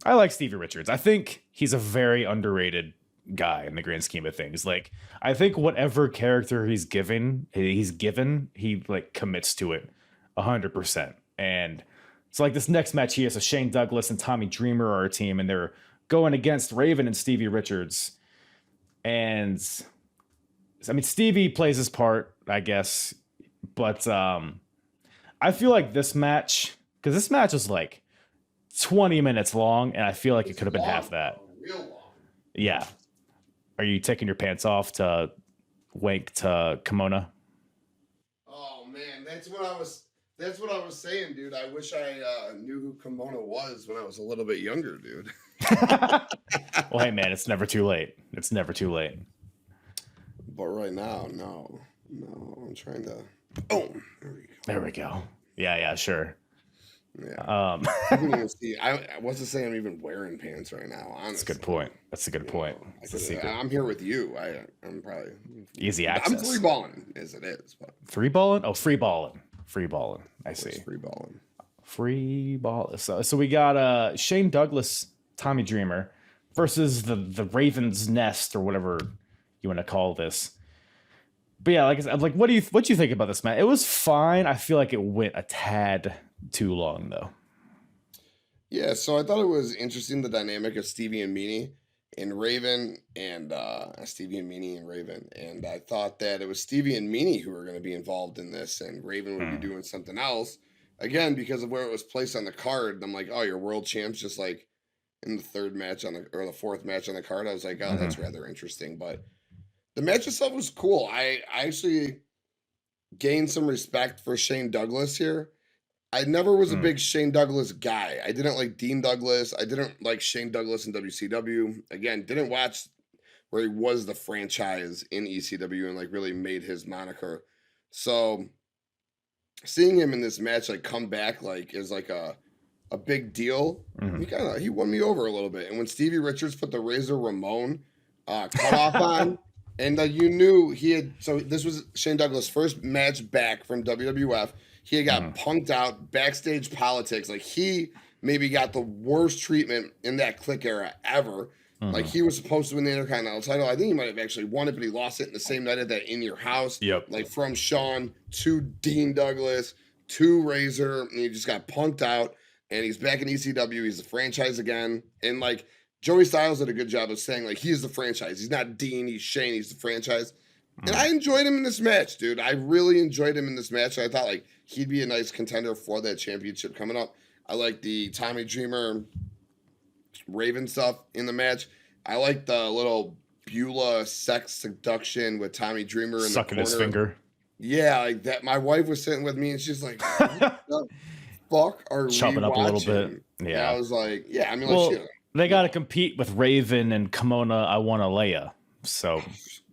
I like Stevie Richards. I think he's a very underrated guy in the grand scheme of things. Like, I think whatever character he's given, he like commits to it 100%. And it's like this next match here. So Shane Douglas and Tommy Dreamer are a team, and they're going against Raven and Stevie Richards. And I mean, Stevie plays his part, I guess, but I feel like this match, because this match is like 20 minutes long, and I feel like it could have been half that. Real long. Yeah. Are you taking your pants off to wank to kimono? Oh man, that's what I was saying, dude. I wish I knew who Kimono was when I was a little bit younger, dude. Well, hey man, it's never too late. It's never too late. But right now, no. I'm trying to. Oh, there we go. Yeah, sure. Yeah. You can even see. I wasn't saying I'm even wearing pants right now. Honestly, that's a good point. That's a good point. It's a secret. I'm here with you. I'm probably easy access. I'm free balling as it is. But. Free balling? Oh, free balling. Free balling. I see. Free balling. Free ball. So we got Shane Douglas, Tommy Dreamer versus the Raven's Nest or whatever you want to call this. But yeah, like I said, like what do you think about this match? It was fine. I feel like it went a tad too long though. Yeah, so I thought it was interesting, the dynamic of Stevie and Meanie and Raven, and Stevie and Meanie and Raven. And I thought that it was Stevie and Meanie who were going to be involved in this, and Raven would be doing something else. Again, because of where it was placed on the card, I'm like, oh, you're world champs, just like in the third match or the fourth match on the card. I was like, oh, that's rather interesting. But the match itself was cool. I actually gained some respect for Shane Douglas here. I never was a big Shane Douglas guy. I didn't like Dean Douglas. I didn't like Shane Douglas in WCW. Again, didn't watch where he was the franchise in ECW and like really made his moniker. So seeing him in this match like come back like is like a big deal. He won me over a little bit. And when Stevie Richards put the Razor Ramon cut off on, and you knew he had, so this was Shane Douglas' first match back from WWF. He had got punked out, backstage politics. Like he maybe got the worst treatment in that Click era ever. Like he was supposed to win the Intercontinental title. I think he might have actually won it, but he lost it in the same night at that In Your House. Yep. Like from Shawn to Dean Douglas to Razor, and he just got punked out. And he's back in ECW. He's the franchise again. And like Joey Styles did a good job of saying like he's the franchise. He's not Dean. He's Shane. He's the franchise. And I enjoyed him in this match, dude. I really enjoyed him in this match. I thought like he'd be a nice contender for that championship coming up. I like the Tommy Dreamer Raven stuff in the match. I like the little Beulah sex seduction with Tommy Dreamer in sucking the corner. his finger. Yeah, like that. My wife was sitting with me and she's like, what the fuck are chopping we up watching? a little bit. Yeah. And I was like, yeah, I mean, well, like, shit. They got to compete with Raven and Kimona I Want to Leia. So,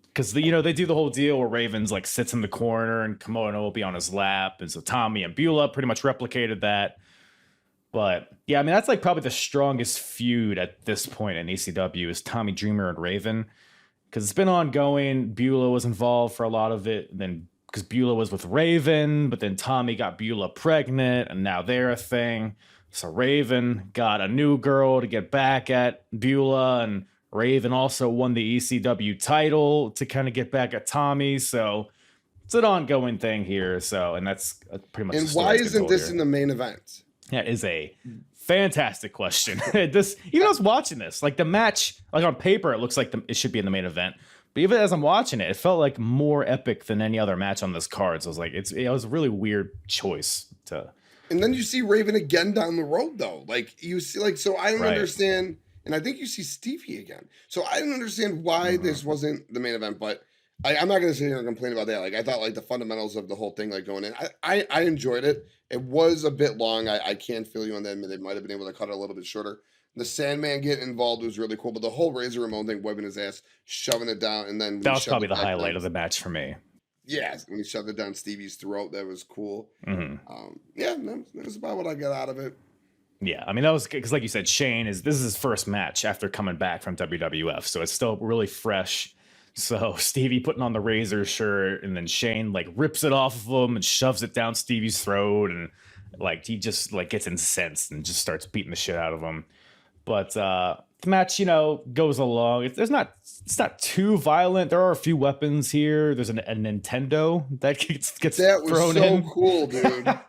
because, you know, they do the whole deal where Raven's like sits in the corner and Kimona will be on his lap. And so Tommy and Beulah pretty much replicated that. But yeah, I mean, that's like probably the strongest feud at this point in ECW is Tommy Dreamer and Raven. Because it's been ongoing. Beulah was involved for a lot of it. Then because Beulah was with Raven, but then Tommy got Beulah pregnant, and now they're a thing. So Raven got a new girl to get back at Beulah, and Raven also won the ECW title to kind of get back at Tommy. So it's an ongoing thing here. So, and that's pretty much. And why isn't this in the main event? That is a fantastic question. This, even I was watching this, like the match, like on paper, it looks like it should be in the main event. But even as I'm watching it, it felt like more epic than any other match on this card. So I was like, it was a really weird choice to. And then you see Raven again down the road, though. Like you see, like so I don't understand. And I think you see Stevie again. So I didn't understand why this wasn't the main event. But I'm not going to sit here and complain about that. Like I thought, like the fundamentals of the whole thing, like going in, I enjoyed it. It was a bit long. I can't feel you on that. They might have been able to cut it a little bit shorter. The Sandman getting involved was really cool, but the whole Razor Ramon thing, wiping his ass, shoving it down, and then that was probably the highlight of the match for me. Yeah, when he shoved it down Stevie's throat, that was cool. Yeah, that was about what I got out of it. Yeah, I mean that was because, like you said, Shane this is his first match after coming back from WWF, so it's still really fresh. So Stevie putting on the Razor shirt, and then Shane like rips it off of him and shoves it down Stevie's throat, and like he just like gets incensed and just starts beating the shit out of him. But the match, you know, goes along. It's not too violent. There are a few weapons here. There's a Nintendo that gets that thrown was so in. Cool, dude.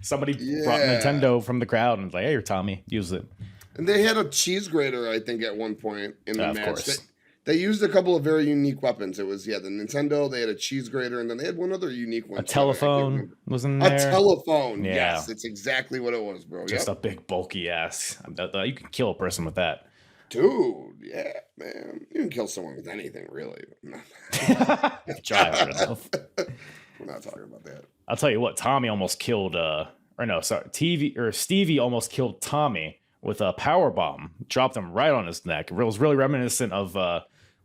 Somebody brought Nintendo from the crowd and was like, "Hey, here, Tommy, use it." And they had a cheese grater, I think, at one point in the match. Of course. They used a couple of very unique weapons. It was, the Nintendo, they had a cheese grater, and then they had one other unique one. A telephone was in there. A telephone, yeah. Yes. It's exactly what it was, bro. Just a big, bulky ass. You can kill a person with that. Dude, yeah, man. You can kill someone with anything, really. Try hard enough. We're not talking about that. I'll tell you what, Tommy almost killed, Stevie almost killed Tommy with a power bomb. Dropped him right on his neck. It was really reminiscent of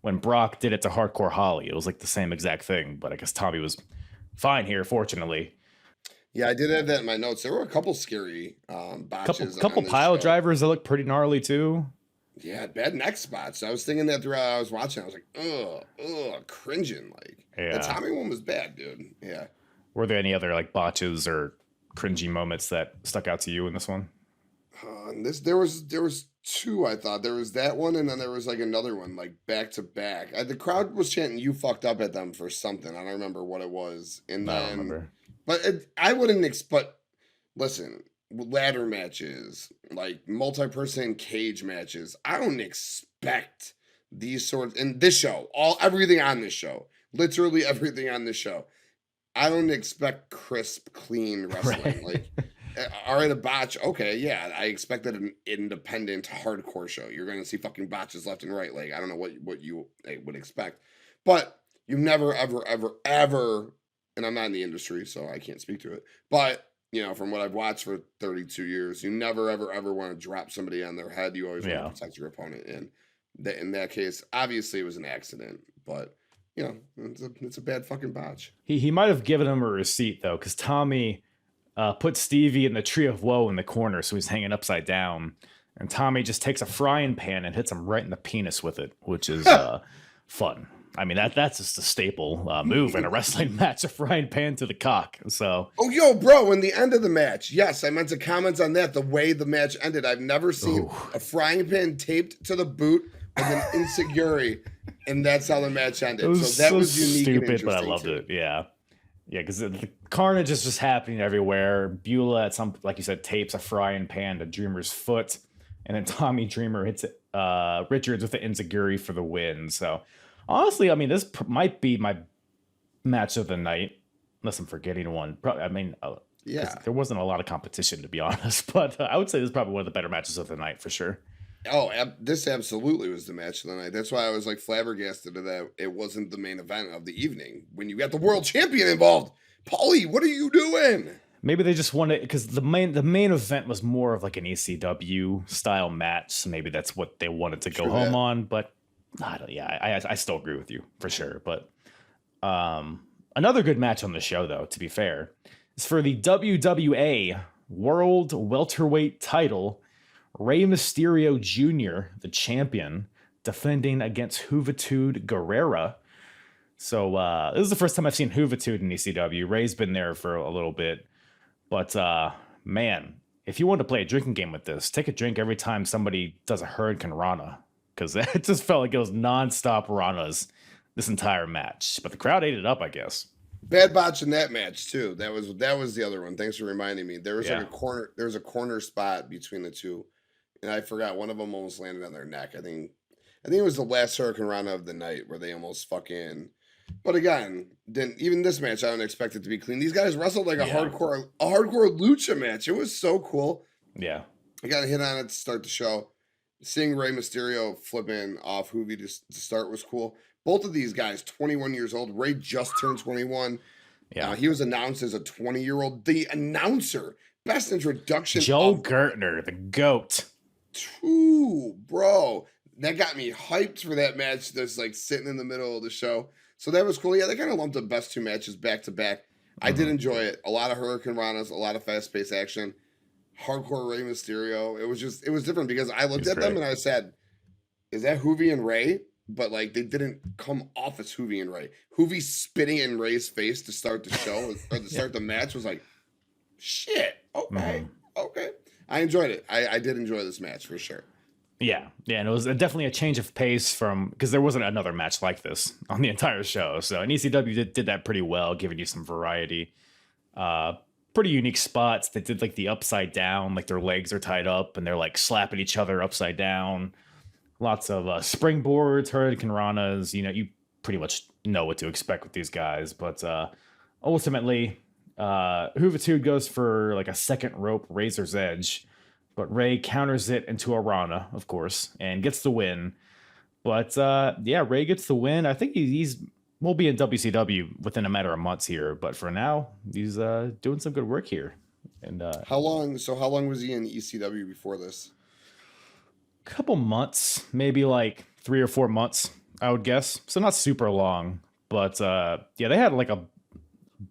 when Brock did it to Hardcore Holly. It was like the same exact thing, but I guess Tommy was fine here, fortunately. Yeah, I did have that in my notes. There were a couple scary botches. Couple pile drivers that look pretty gnarly too. Yeah, bad neck spots. I was thinking that throughout I was watching. I was like, ugh, cringing. Like, the Tommy one was bad, dude. Yeah. Were there any other like botches or cringy moments that stuck out to you in this one? There was two, I thought. There was that one, and then there was like another one, like back to back. The crowd was chanting "You fucked up" at them for something. I don't remember what it was. And then, I don't remember. But I wouldn't expect. Listen, ladder matches, like multi-person cage matches. I don't expect these sorts in this show. Everything on this show, literally everything on this show. I don't expect crisp, clean wrestling. Right. Like, all right, a botch. Okay, yeah, I expected an independent hardcore show. You're going to see fucking botches left and right. Like, I don't know what you would expect. But you never, ever, ever, ever, and I'm not in the industry, so I can't speak to it. But, from what I've watched for 32 years, you never, ever, ever want to drop somebody on their head. You always want to protect your opponent. And that in that case, obviously it was an accident, but you know, it's a bad fucking botch. He might have given him a receipt though, because Tommy put Stevie in the tree of woe in the corner, so he's hanging upside down, and Tommy just takes a frying pan and hits him right in the penis with it, which is fun. I mean, that's just a staple move in a wrestling match, a frying pan to the cock. So, oh, yo, bro, in the end of the match, yes, I meant to comment on that. The way the match ended, I've never seen a frying pan taped to the boot with an insecurity, and that's how the match ended. So that was unique, stupid, but I loved it. Yeah, because the carnage is just happening everywhere. Beulah, at some, like you said, tapes a frying pan to Dreamer's foot, and then Tommy Dreamer hits Richards with the insecurity for the win. So. Honestly, I mean, this might be my match of the night, unless I'm forgetting one. I mean, there wasn't a lot of competition, to be honest, but I would say this is probably one of the better matches of the night for sure. Oh, this absolutely was the match of the night. That's why I was like flabbergasted that it wasn't the main event of the evening when you got the world champion involved. Paulie, what are you doing? Maybe they just wanted, because the main event was more of like an ECW style match, so maybe that's what they wanted to go home on, but. I still agree with you for sure. But another good match on the show, though, to be fair, is for the WWA World Welterweight title. Rey Mysterio Jr., the champion, defending against Juventud Guerrera. So this is the first time I've seen Juventud in ECW. Rey's been there for a little bit. But, man, if you want to play a drinking game with this, take a drink every time somebody does a Hurricane Rana. Because it just felt like it was nonstop Ranas this entire match. But the crowd ate it up, I guess. Bad botch in that match, too. That was the other one. Thanks for reminding me. There was like a corner. There was a corner spot between the two. And I forgot. One of them almost landed on their neck. I think it was the last Hurricane Rana of the night where they almost fucking... But again, even this match, I don't expect it to be clean. These guys wrestled like a hardcore lucha match. It was so cool. Yeah. I got a hit on it to start the show. Seeing Rey Mysterio flipping off Hoovy to start was cool. Both of these guys, 21 years old. Rey just turned 21. Yeah, he was announced as a 20-year-old. The announcer, best introduction. Joe Gertner, the GOAT. Bro, that got me hyped for that match. That's like sitting in the middle of the show. So that was cool. Yeah, they kind of lumped the best two matches back to back. I did enjoy it. A lot of Hurricane Ranas, a lot of fast-paced action. Hardcore Rey Mysterio. It was different because I looked at them and I said, is that Hoovy and Rey? But like they didn't come off as Hoovy and Rey. Hoovy spitting in Rey's face to start the show or to start the match was like, shit. Okay. Okay. I enjoyed it. I did enjoy this match for sure. Yeah. And it was definitely a change of pace from, because there wasn't another match like this on the entire show. So and ECW did that pretty well, giving you some variety. Pretty unique spots. They did like the upside down, like their legs are tied up and they're like slapping each other upside down. Lots of springboards, Hurricane Ranas. You know, you pretty much know what to expect with these guys. But ultimately, Juventud goes for like a second rope Razor's Edge, but Rey counters it into a Rana, of course, and gets the win. But Rey gets the win. I think he's will be in WCW within a matter of months here, but for now, he's doing some good work here. And how long was he in ECW before this? A couple months, maybe like 3 or 4 months, I would guess. So not super long, but they had like a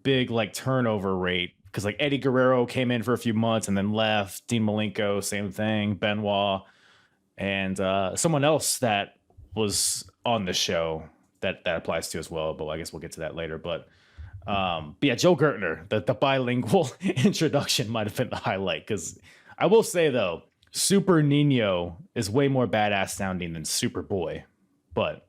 big like turnover rate because like Eddie Guerrero came in for a few months and then left. Dean Malenko, same thing. Benoit, and someone else that was on the show that applies to as well, but I guess we'll get to that later. But Joe Gertner, the bilingual introduction might have been the highlight, because I will say though, Super Nino is way more badass sounding than Superboy. But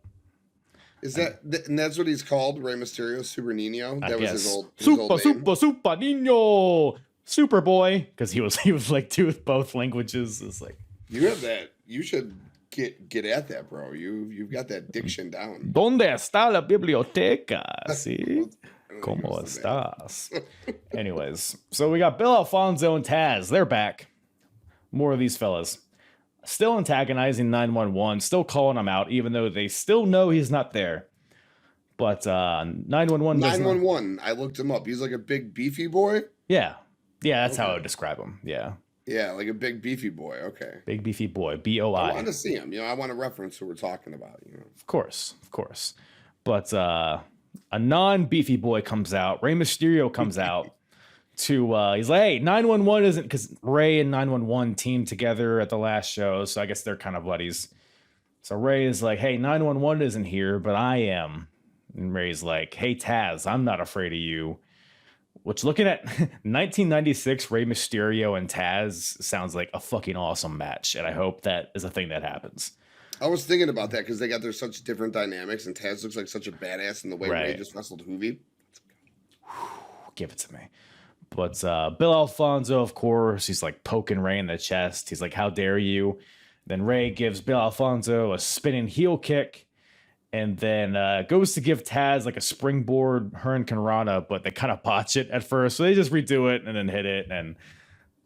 is that and that's what he's called, Rey Mysterio, Super Nino? That was his old Super Nino, Superboy, because he was like two with both languages. It's like you have that. You should get at that, bro. You've got that diction down. ¿Dónde está la biblioteca? ¿Sí? ¿Cómo estás? Anyways, so we got Bill Alfonso and Taz. They're back. More of these fellas. Still antagonizing 911, still calling him out, even though they still know he's not there. But 911 911, I looked him up. He's like a big beefy boy. Yeah, that's how I would describe him. Yeah. Yeah, like a big beefy boy. Okay. Big beefy boy. B-O-I. I want to see him. I want to reference who we're talking about. Of course. But a non-beefy boy comes out. Rey Mysterio comes out to he's like, hey, 911 isn't, because Rey and 911 teamed together at the last show, so I guess they're kind of buddies. So Rey is like, hey, 911 isn't here, but I am. And Rey's like, hey, Taz, I'm not afraid of you. Which, looking at 1996 Rey Mysterio and Taz, sounds like a fucking awesome match, and I hope that is a thing that happens. I was thinking about that because they got their such different dynamics, and Taz looks like such a badass in the way Rey just wrestled Hoovy. Give it to me. But Bill Alfonso, of course, he's like poking Rey in the chest. He's like, how dare you? Then Rey gives Bill Alfonso a spinning heel kick. And then goes to give Taz like a springboard Hurricane Rana, but they kind of botch it at first. So they just redo it and then hit it. And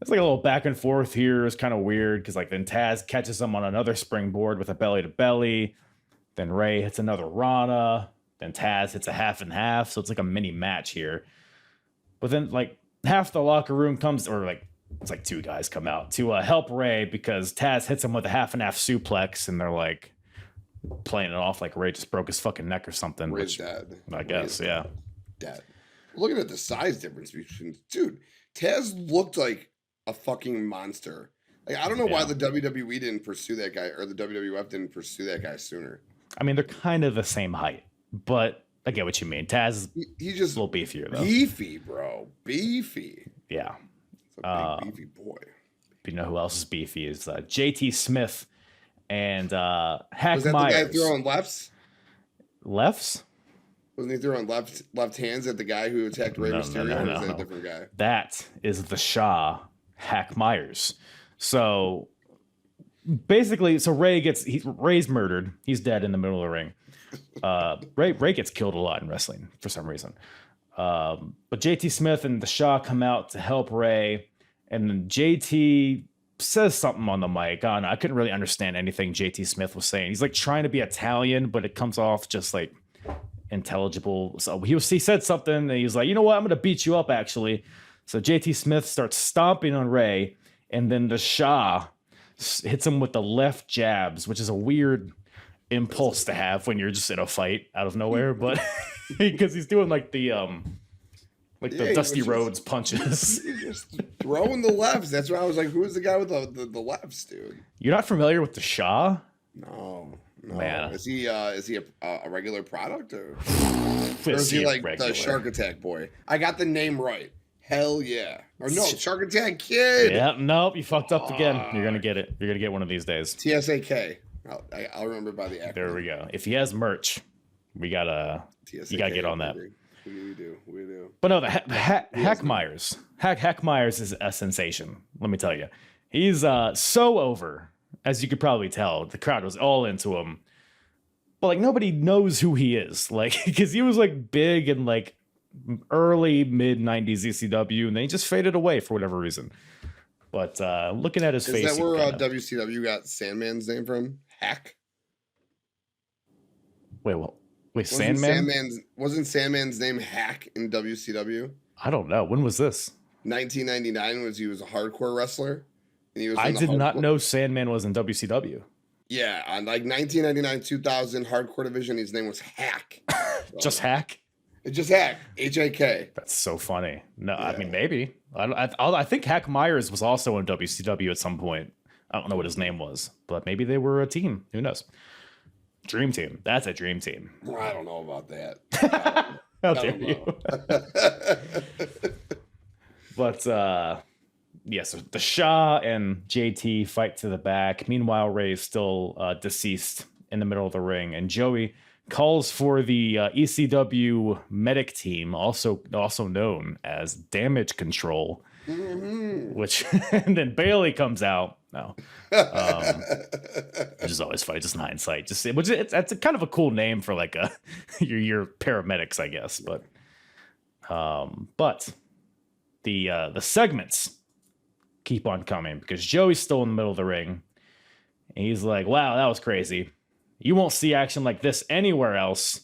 it's like a little back and forth here. It's kind of weird because like then Taz catches him on another springboard with a belly to belly. Then Rey hits another Rana. Then Taz hits a half and half. So it's like a mini match here. But then like half the locker room comes, or like it's like two guys come out to help Rey because Taz hits him with a half and half suplex. And they're like playing it off like Rey just broke his fucking neck or something. Rey's dead. I guess, yeah. Dead. Looking at the size difference between, dude, Taz looked like a fucking monster. Like, I don't know why the WWE didn't pursue that guy, or the WWF didn't pursue that guy sooner. I mean, they're kind of the same height, but I get what you mean. Taz he's just a little beefier, though. Beefy, bro. Beefy. Yeah. It's a big, beefy boy. You know who else is beefy? Is JT Smith and Hack Was that Myers. the guy throwing lefts? Lefts? Wasn't he throwing left hands at the guy who attacked Rey Mysterio? Or was that a different guy? That is the Shaw, Hack Myers. So basically, Rey's murdered. He's dead in the middle of the ring. Rey gets killed a lot in wrestling for some reason. But JT Smith and the Shaw come out to help Rey, and then JT says something on the mic. I don't know. I couldn't really understand anything JT Smith was saying. He's like trying to be Italian, but it comes off just like intelligible. So he said something, and he's like, you know what? I'm going to beat you up, actually. So JT Smith starts stomping on Rey, and then the Shaw hits him with the left jabs, which is a weird impulse to have when you're just in a fight out of nowhere, but because he's doing like the Dusty Rhodes punches. He's just throwing the lefts. That's why I was like, who's the guy with the lefts, dude? You're not familiar with the Shaw? No. Man. Is he a regular product, or is he like regular? The Shark Attack boy? I got the name right. Hell yeah. Or no, Shark Attack Kid. Yeah, nope, you fucked up again. You're gonna get it. You're gonna get one of these days. TSAK. I'll remember by the acronym. There we go. If he has merch, you gotta get on that. We do. But no, the Hack Myers. Hack Myers is a sensation. Let me tell you, he's so over, as you could probably tell. The crowd was all into him, but like nobody knows who he is, like because he was like big in like early mid '90s ECW, and then he just faded away for whatever reason. But looking at his face, is that where WCW got Sandman's name from? Hack. Wait, Sandman? Wasn't Sandman's name Hack in WCW? I don't know. When was this? 1999 he was a hardcore wrestler. And he was I did not know Sandman was in WCW. Yeah, on like 1999, 2000 hardcore division, his name was Hack. Just Hack? It's just Hack. H-A-K. That's so funny. No, yeah. I mean, maybe. I think Hack Myers was also in WCW at some point. I don't know what his name was, but maybe they were a team. Who knows? Dream Team. That's a dream team. I don't know about that. How dare you? But so the Shaw and JT fight to the back. Meanwhile, Rey is still deceased in the middle of the ring, and Joey calls for the ECW medic team, also known as Damage Control, which and then Bailey comes out. No, which is always funny, just in hindsight. That's a kind of a cool name for like your paramedics, I guess. But the segments keep on coming because Joey's still in the middle of the ring, and he's like, "Wow, that was crazy. You won't see action like this anywhere else."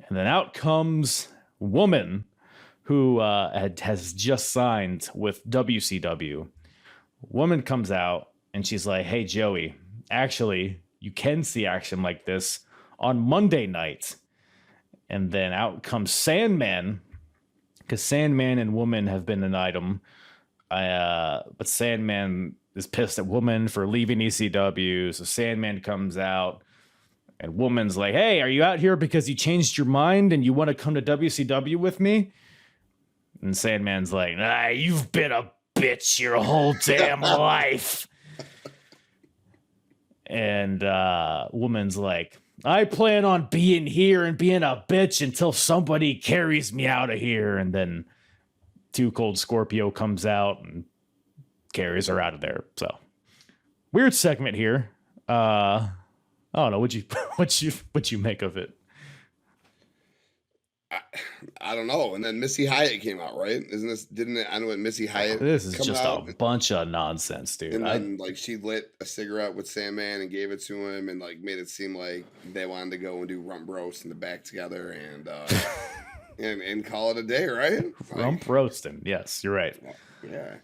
And then out comes Woman, who has just signed with WCW. Woman comes out and she's like, hey, Joey, actually, you can see action like this on Monday night. And then out comes Sandman, because Sandman and Woman have been an item. But Sandman is pissed at Woman for leaving ECW. So Sandman comes out and Woman's like, hey, are you out here because you changed your mind and you want to come to WCW with me? And Sandman's like, nah, you've been a bitch your whole damn life. And Woman's like, I plan on being here and being a bitch until somebody carries me out of here. And then Too Cold Scorpio comes out and carries her out of there. So weird segment here. I don't know. What'd you make of it? I don't know. And then Missy Hyatt came out, right? Didn't it end with Missy Hyatt? This is just a bunch of nonsense, dude. And then like she lit a cigarette with Sandman and gave it to him and like made it seem like they wanted to go and do rump roast in the back together and and call it a day, right? Rump roasting. Yes, you're right. Yeah.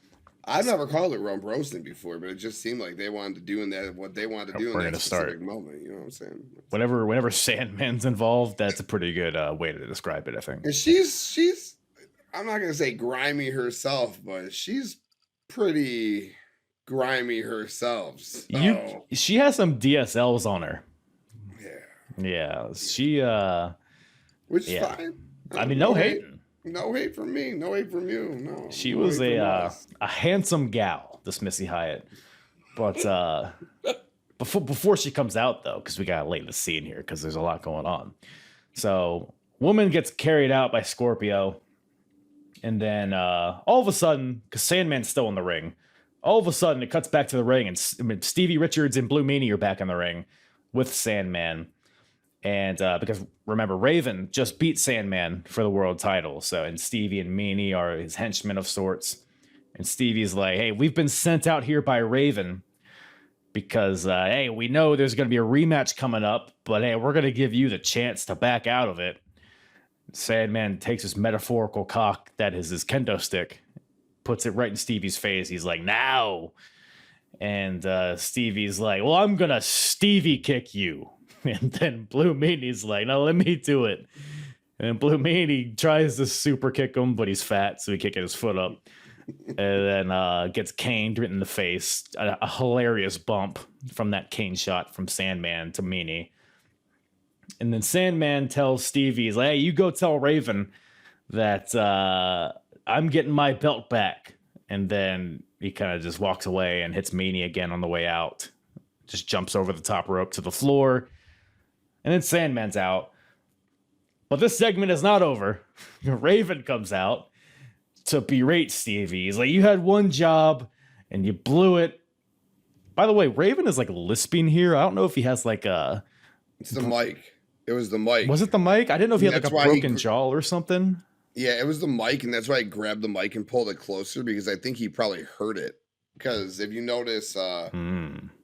I've never called it rump roasting before, but it just seemed like they wanted to do what they wanted to do in that specific moment. You know what I'm saying? Whenever Sandman's involved, that's a pretty good way to describe it, I think. And she's I'm not gonna say grimy herself, but she's pretty grimy herself. So. She has some DSLs on her. Yeah. Yeah. She which is fine. I mean, no hate. No hate from me. No hate from you. No. She was a handsome gal, this Missy Hyatt. But before she comes out, though, because we got to lay the scene here because there's a lot going on. So, Woman gets carried out by Scorpio. And then all of a sudden, because Sandman's still in the ring, all of a sudden it cuts back to the ring. And Stevie Richards and Blue Meanie are back in the ring with Sandman. And because remember, Raven just beat Sandman for the world title. So, and Stevie and Meanie are his henchmen of sorts. And Stevie's like, hey, we've been sent out here by Raven because, hey, we know there's going to be a rematch coming up, but hey, we're going to give you the chance to back out of it. Sandman takes his metaphorical cock, that is his kendo stick, puts it right in Stevie's face. He's like, now. And Stevie's like, well, I'm going to Stevie kick you. And then Blue Meanie's like, no, let me do it. And Blue Meanie tries to super kick him, but he's fat, so he kicking his foot up. And then gets caned right in the face. A hilarious bump from that cane shot from Sandman to Meanie. And then Sandman tells Stevie, he's like, hey, you go tell Raven that I'm getting my belt back. And then he kind of just walks away and hits Meanie again on the way out. Just jumps over the top rope to the floor. And then Sandman's out. But this segment is not over. Raven comes out to berate Stevie. He's like, you had one job and you blew it. By the way, Raven is like lisping here. I don't know if he has like a... It's the mic. It was the mic. Was it the mic? I didn't know if he had like a broken jaw or something. Yeah, it was the mic. And that's why I grabbed the mic and pulled it closer because I think he probably heard it. Because if you notice, for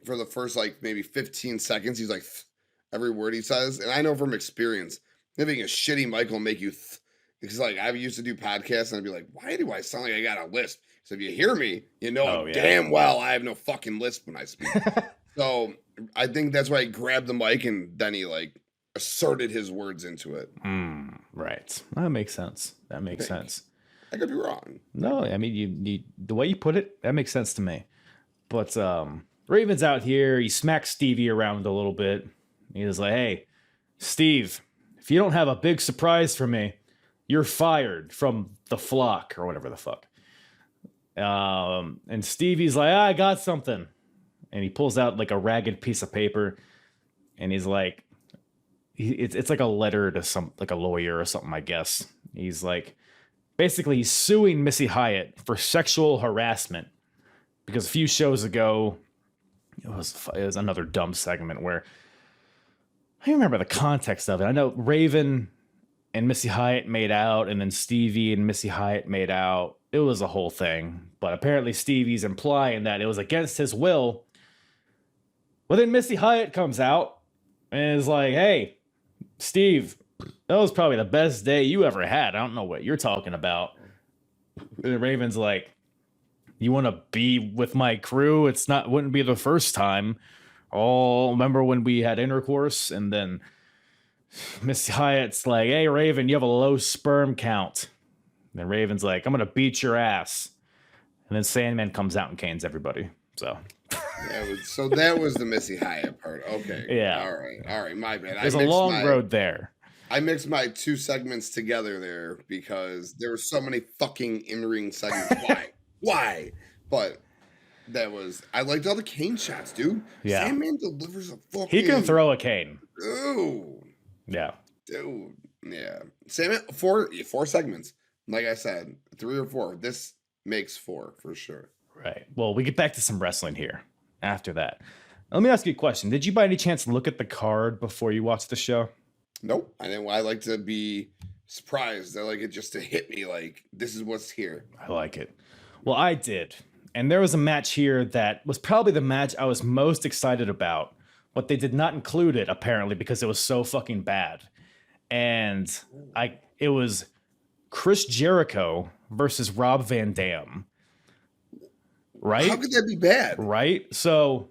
the first like maybe 15 seconds, he's like... every word he says, and I know from experience, having a shitty mic will make you, because like I used to do podcasts and I'd be like, why do I sound like I got a lisp? So if you hear me, you know damn well I have no fucking lisp when I speak. So I think that's why I grabbed the mic and then he like asserted his words into it. Right. That makes sense. That makes sense. I could be wrong. No, I mean, you the way you put it, that makes sense to me. But Raven's out here. He smacks Stevie around a little bit. He was like, hey, Steve, if you don't have a big surprise for me, you're fired from the flock or whatever the fuck. And Stevie's like, I got something. And he pulls out like a ragged piece of paper. And he's like, it's like a letter to some, like a lawyer or something, I guess. He's like, basically he's suing Missy Hyatt for sexual harassment. Because a few shows ago, it was another dumb segment where I don't remember the context of it. I know Raven and Missy Hyatt made out, and then Stevie and Missy Hyatt made out. It was a whole thing. But apparently Stevie's implying that it was against his will. Well, then Missy Hyatt comes out and is like, hey, Steve, that was probably the best day you ever had. I don't know what you're talking about. And Raven's like, You want to be with my crew? Wouldn't be the first time. Oh, remember when we had intercourse and then Miss Hyatt's like, hey, Raven, you have a low sperm count. And Raven's like, I'm going to beat your ass. And then Sandman comes out and canes everybody. So that was the Missy Hyatt part. Okay. Yeah. All right. My bad. There's a long road there. I mixed my two segments together there because there were so many fucking in-ring segments. Why? But I liked all the cane shots, dude. Yeah. Sandman delivers a fucking... He can throw a cane. Dude. Yeah. Dude. Yeah. Sandman, four segments. Like I said, 3 or 4. This makes 4 for sure. Right. Well, we get back to some wrestling here after that. Let me ask you a question. Did you by any chance look at the card before you watched the show? Nope. I like to be surprised. I like it just to hit me like, this is what's here. I like it. Well, I did. And there was a match here that was probably the match I was most excited about, but they did not include it, apparently, because it was so fucking bad. And it was Chris Jericho versus Rob Van Dam. Right? How could that be bad? Right? So...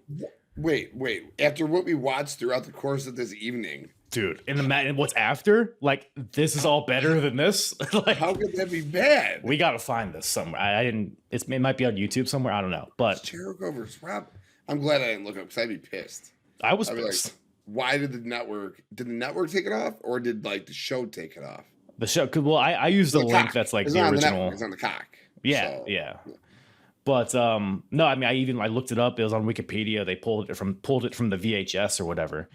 Wait. After what we watched throughout the course of this evening... Dude, and what's after? Like, this is all better than this? Like, how could that be bad? We got to find this somewhere. It might be on YouTube somewhere. I don't know. But it's Jericho versus Rob. I'm glad I didn't look up because I'd be pissed. I was pissed. Like, why did the network take it off, or did like the show take it off? The show, well, I used the link that's like the original. It's on the cock. Yeah, so. Yeah. But no, I mean, I looked it up. It was on Wikipedia. They pulled it from the VHS or whatever.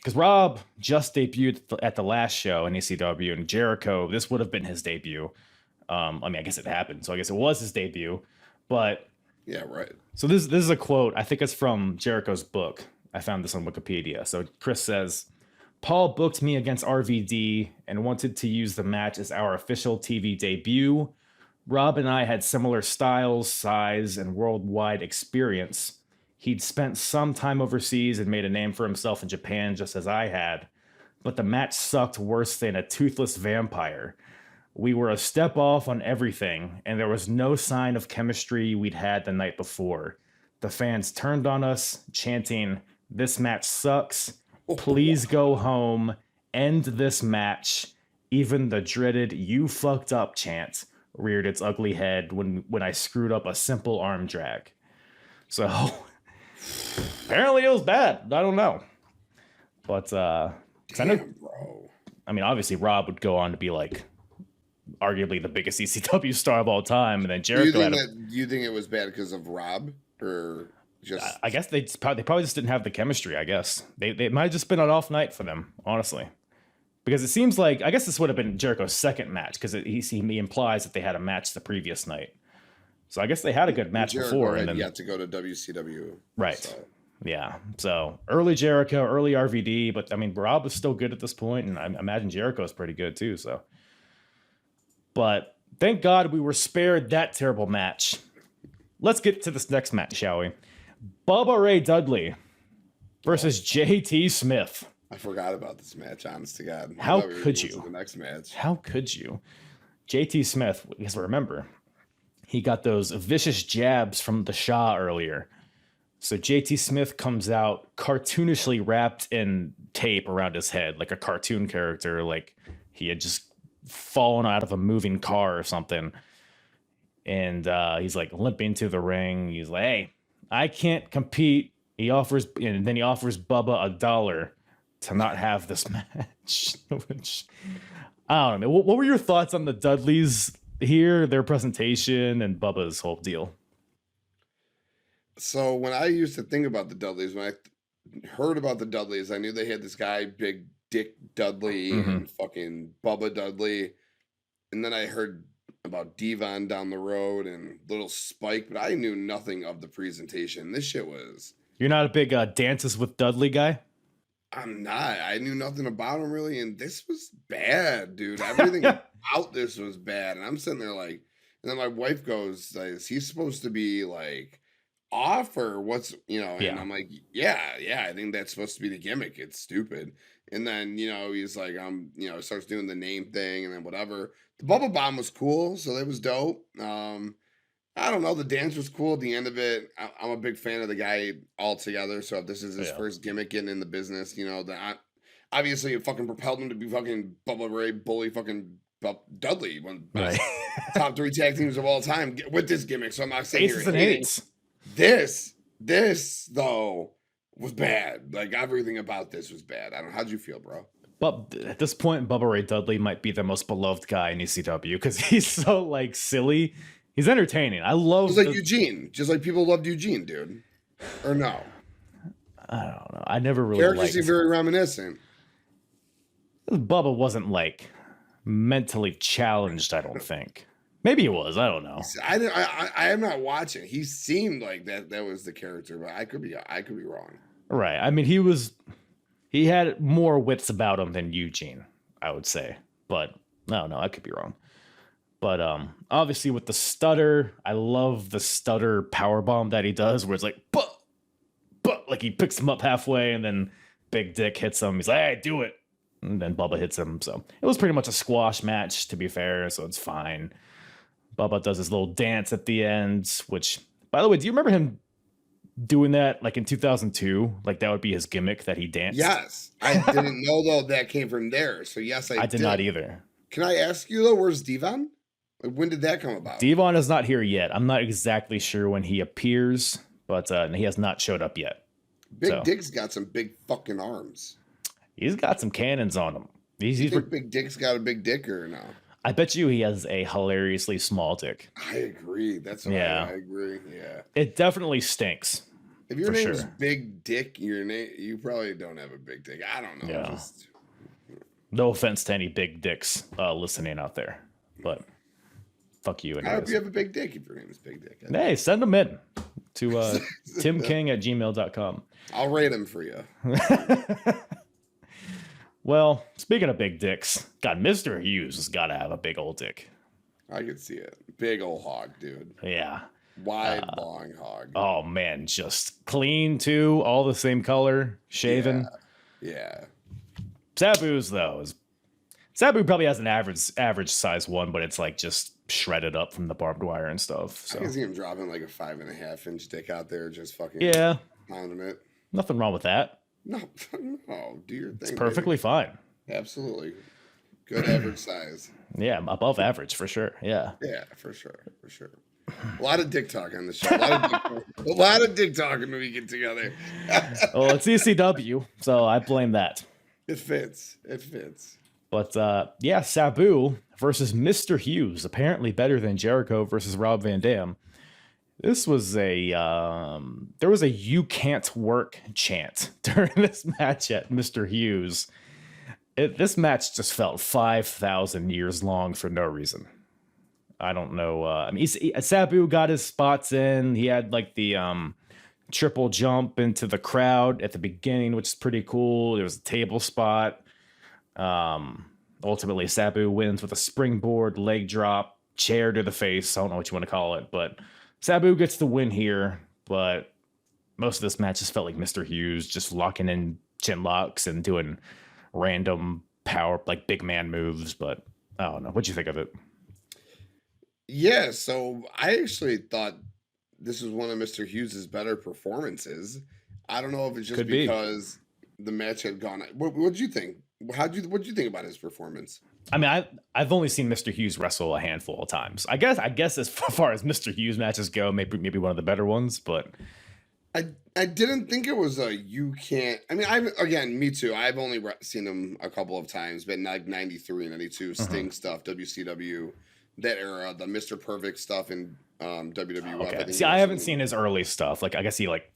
Because Rob just debuted at the last show in ECW, and Jericho, this would have been his debut. I mean, I guess it happened, so I guess it was his debut. But yeah, right. So this is a quote. I think it's from Jericho's book. I found this on Wikipedia. So Chris says, Paul booked me against RVD and wanted to use the match as our official TV debut. Rob and I had similar styles, size, and worldwide experience. He'd spent some time overseas and made a name for himself in Japan just as I had, but the match sucked worse than a toothless vampire. We were a step off on everything, and there was no sign of chemistry we'd had the night before. The fans turned on us, chanting, "This match sucks. Please go home. End this match." Even the dreaded "you fucked up" chant reared its ugly head when I screwed up a simple arm drag. So apparently it was bad. I don't know. But I mean, obviously Rob would go on to be like arguably the biggest ECW star of all time, and then Jericho. Do you think it was bad because of Rob, or just? I guess they probably just didn't have the chemistry. I guess they might have just been an off night for them, honestly, because it seems like I guess this would have been Jericho's second match because he implies that they had a match the previous night. So I guess they had a good match before, and then yet to go to WCW. Right. So. Yeah. So early Jericho, early RVD, but I mean Rob was still good at this point, and I imagine Jericho is pretty good too. So, but thank God we were spared that terrible match. Let's get to this next match, shall we? Bubba Ray Dudley versus JT Smith. I forgot about this match, honest to God. How could you? The next match. How could you? JT Smith, because remember, he got those vicious jabs from the Shah earlier. So JT Smith comes out cartoonishly wrapped in tape around his head, like a cartoon character, like he had just fallen out of a moving car or something. And he's like limping to the ring. He's like, "Hey, I can't compete." And then he offers Bubba $1 to not have this match. Which, I don't know. What were your thoughts on the Dudleys here, their presentation, and Bubba's whole deal? So when I used to think about the Dudleys, when I heard about the Dudleys, I knew they had this guy, Big Dick Dudley, and fucking Bubba Dudley. And then I heard about Devon down the road and Little Spike, but I knew nothing of the presentation. This shit was... You're not a big Dances with Dudley guy? I'm not. I knew nothing about him really, and this was bad, dude. Everything about this was bad. And I'm sitting there like... And then my wife goes, "Is he supposed to be like... off or what's and I'm like, yeah, I think that's supposed to be the gimmick. It's stupid." And then he's like, starts doing the name thing, and then whatever. The Bubba Bomb was cool, so that was dope. I I don't know. The dance was cool at the end of it. I'm a big fan of the guy altogether. So if this is his first gimmick getting in the business, you know, that obviously it fucking propelled him to be fucking Bubba Ray Bully fucking Dudley, one of the best top 3 tag teams of all time with this gimmick. So I'm not saying Aces and eights. This though was bad. Like everything about this was bad. I don't know. How'd you feel, bro? But at this point, Bubba Ray Dudley might be the most beloved guy in ECW because he's so like silly. He's entertaining. I love. He's like Eugene, just like people loved Eugene, dude. Or no? I don't know. I never really characters seem very reminiscent. Bubba wasn't like mentally challenged. I don't think. Maybe he was. I don't know. I am not watching. He seemed like that was the character, but I could be wrong. Right. I mean, he had more wits about him than Eugene, I would say. But no, I could be wrong. But obviously with the stutter, I love the stutter powerbomb that he does where it's like, but like he picks him up halfway and then Big Dick hits him. He's like, hey, do it. And then Bubba hits him. So it was pretty much a squash match, to be fair. So it's fine. Bubba does his little dance at the end, which, by the way, do you remember him doing that like in 2002? Like that would be his gimmick that he danced? Yes. I didn't know, though, that came from there. So, yes, I did not either. Can I ask you, though, where's Devon? Like, when did that come about? Devon is not here yet. I'm not exactly sure when he appears, but he has not showed up yet. Big Dick's got some big fucking arms. He's got some cannons on him. You think Big Dick's got a big dick or no? I bet you he has a hilariously small dick. I agree. That's what I agree. Yeah. It definitely stinks. If your name is Big Dick, you probably don't have a big dick. I don't know. Yeah. No offense to any big dicks listening out there, but fuck you. I hope you have a big dick if your name is Big Dick. Hey, send them in to timking@gmail.com. I'll rate them for you. Well, speaking of big dicks, God, Mr. Hughes has got to have a big old dick. I can see it. Big old hog, dude. Yeah. Wide, long hog. Oh, man. Just clean, too. All the same color. Shaven. Yeah. Sabu's, though. Sabu probably has an average size one, but it's like just shredded up from the barbed wire and stuff. So. I can see him dropping like a 5.5-inch dick out there, just fucking pounding it. Nothing wrong with that. No, do your thing. It's perfectly fine. Absolutely. Good average size. Yeah, above average for sure. Yeah. Yeah, for sure. A lot of dick talk on the show. A lot of dick talking when we get together. Well, it's ECW, so I blame that. It fits. But Sabu versus Mr. Hughes, apparently better than Jericho versus Rob Van Dam. This was there was a "you can't work" chant during this match at Mr. Hughes. This match just felt 5,000 years long for no reason. I don't know. I mean, Sabu got his spots in. He had like the triple jump into the crowd at the beginning, which is pretty cool. There was a table spot. Ultimately, Sabu wins with a springboard, leg drop, chair to the face. I don't know what you want to call it, but Sabu gets the win here. But most of this match just felt like Mr. Hughes just locking in chin locks and doing random power, like big man moves. But I don't know. What'd you think of it? Yeah, so I actually thought this was one of Mr. Hughes' better performances. I don't know if it's just because the match had gone. What'd you think? What'd you think about his performance? I mean, I've only seen Mr. Hughes wrestle a handful of times. I guess as far as Mr. Hughes matches go, maybe one of the better ones. But I didn't think it was a you can't. I mean, me too. I've only seen him a couple of times, but like 93, 92 Sting stuff, WCW, that era, the Mr. Perfect stuff in WWF. Okay. See, I haven't seen his early stuff. Like, I guess he like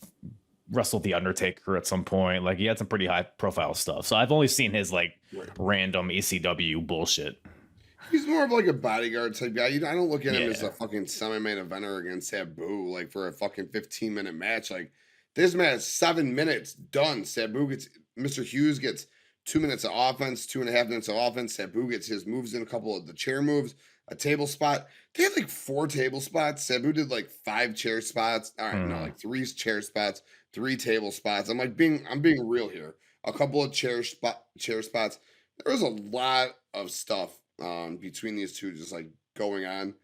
wrestled The Undertaker at some point. Like, he had some pretty high profile stuff. So I've only seen his like random ECW bullshit. He's more of like a bodyguard type guy. I don't look at him as a fucking semi-main eventer against Sabu, like for a fucking 15-minute match. Like, this match, 7 minutes, done. Mr. Hughes gets 2 minutes of offense, 2.5 minutes of offense. Sabu gets his moves in, a couple of the chair moves, a table spot. They had like 4 table spots. Sabu did like 5 chair spots. All right, no, like 3 chair spots, 3 table spots. I'm being real here. A couple of chair spots. There was a lot of stuff between these two just like going on.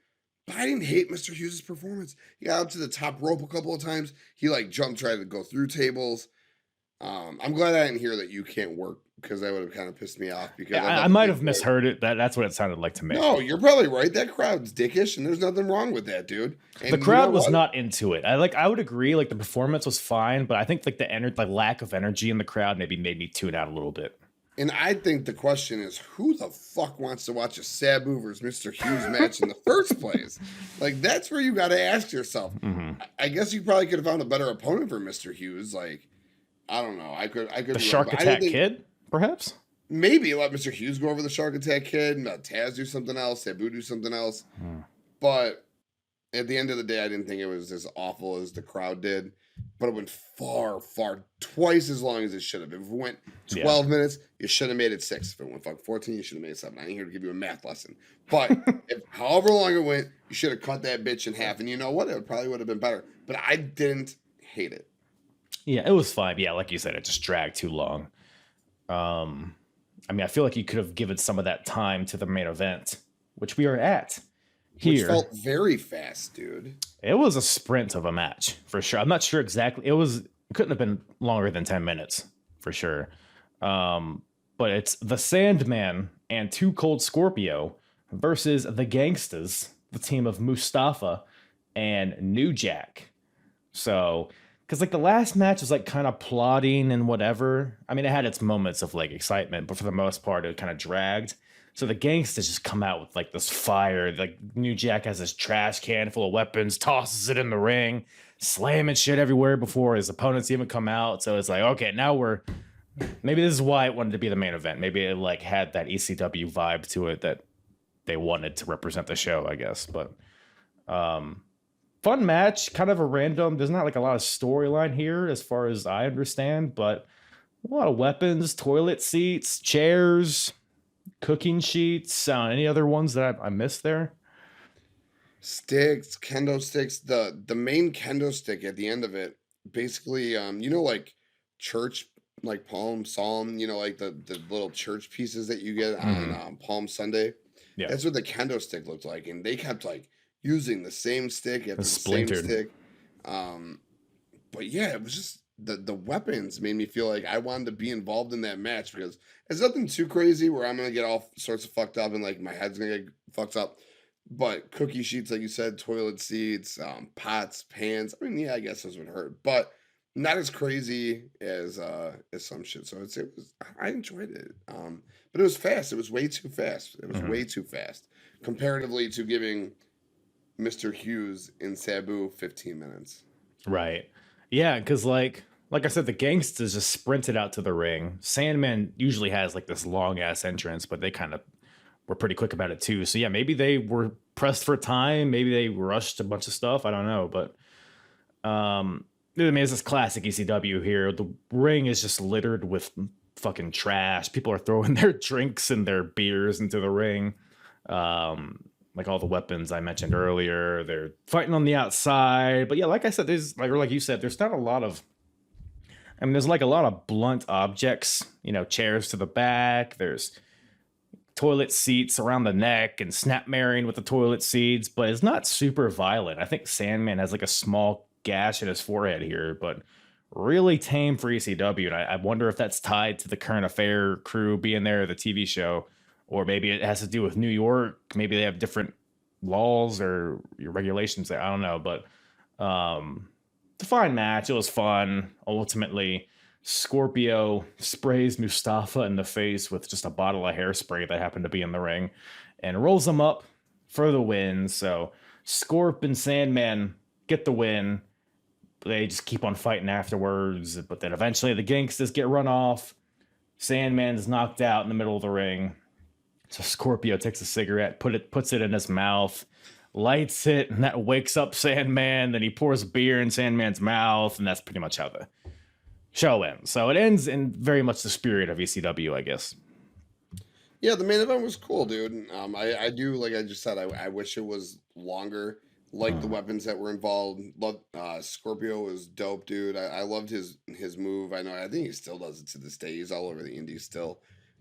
But I didn't hate Mr. Hughes' performance. He got up to the top rope a couple of times. He like jumped, tried to go through tables. I'm glad I didn't hear that you can't work, because that would have kind of pissed me off. Because I might have misheard it. That's what it sounded like to me. No, you're probably right. That crowd's dickish, and there's nothing wrong with that, dude. And the crowd was not into it. I would agree. Like the performance was fine, but I think like the lack of energy in the crowd maybe made me tune out a little bit. And I think the question is, who the fuck wants to watch a Sabu versus Mr. Hughes match in the first place? Like, that's where you got to ask yourself. Mm-hmm. I guess you probably could have found a better opponent for Mr. Hughes. Like, I don't know. I could. The Shark Attack Kid, perhaps. Maybe let Mr. Hughes go over the Shark Attack Kid, and let Taz do something else, Sabu do something else. But at the end of the day, I didn't think it was as awful as the crowd did. But it went far, twice as long as it should have. If it went 12 minutes, you should have made it 6. If it went 14, you should have made it 7. I ain't here to give you a math lesson. But however long it went, you should have cut that bitch in half. And you know what? It probably would have been better. But I didn't hate it. Yeah, it was fine. Yeah, like you said, it just dragged too long. I mean, I feel like you could have given some of that time to the main event, which we are at here. Which felt very fast, dude. It was a sprint of a match, for sure. I'm not sure exactly. It couldn't have been longer than 10 minutes, for sure. But it's the Sandman and Too Cold Scorpio versus the Gangstas, the team of Mustafa and New Jack. So, because like the last match was like kind of plotting and whatever. I mean, it had its moments of like excitement, but for the most part, it kind of dragged. So the Gangstas just come out with like this fire. Like New Jack has this trash can full of weapons, tosses it in the ring, slamming shit everywhere before his opponents even come out. So it's like, okay, now maybe this is why it wanted to be the main event. Maybe it like had that ECW vibe to it that they wanted to represent the show, I guess. But fun match, kind of a random. There's not like a lot of storyline here as far as I understand, but a lot of weapons, toilet seats, chairs, cooking sheets. Any other ones that I missed there? Sticks, kendo sticks. The main kendo stick at the end of it, basically, like church, like Palm Psalm, like the little church pieces that you get on Palm Sunday. Yeah, that's what the kendo stick looked like, and they kept like using the same stick after the same stick. But yeah, it was just the weapons made me feel like I wanted to be involved in that match, because it's nothing too crazy where I'm gonna get all sorts of fucked up and like my head's gonna get fucked up. But cookie sheets, like you said, toilet seats, pots, pans. I mean, yeah, I guess those would hurt, but not as crazy as some shit. So I enjoyed it. But it was fast. It was way too fast. It was way too fast comparatively to giving Mr. Hughes and Sabu 15 minutes. Right. Yeah, because like I said, the Gangstas just sprinted out to the ring. Sandman usually has like this long ass entrance, but they kind of were pretty quick about it too. So yeah, maybe they were pressed for time. Maybe they rushed a bunch of stuff. I don't know, but I mean, it's this classic ECW here. The ring is just littered with fucking trash. People are throwing their drinks and their beers into the ring. Like all the weapons I mentioned earlier, they're fighting on the outside. But yeah, like I said, like you said, there's not a lot of, I mean, there's like a lot of blunt objects, chairs to the back. There's toilet seats around the neck and snap marrying with the toilet seats, but it's not super violent. I think Sandman has like a small gash in his forehead here, but really tame for ECW. And I wonder if that's tied to the Current Affair crew being there, the TV show. Or maybe it has to do with New York. Maybe they have different laws or regulations there. I don't know. But it's a fine match. It was fun. Ultimately, Scorpio sprays Mustafa in the face with just a bottle of hairspray that happened to be in the ring and rolls him up for the win. So Scorp and Sandman get the win. They just keep on fighting afterwards. But then eventually the Gangstas get run off. Sandman's knocked out in the middle of the ring. So Scorpio takes a cigarette, puts it in his mouth, lights it, and that wakes up Sandman. Then he pours beer in Sandman's mouth, and that's pretty much how the show ends. So it ends in very much the spirit of ECW, I guess. Yeah, the main event was cool, dude. I do, like I just said, I wish it was longer. Like the weapons that were involved. Scorpio was dope, dude. I loved his move. I think he still does it to this day. He's all over the indies still.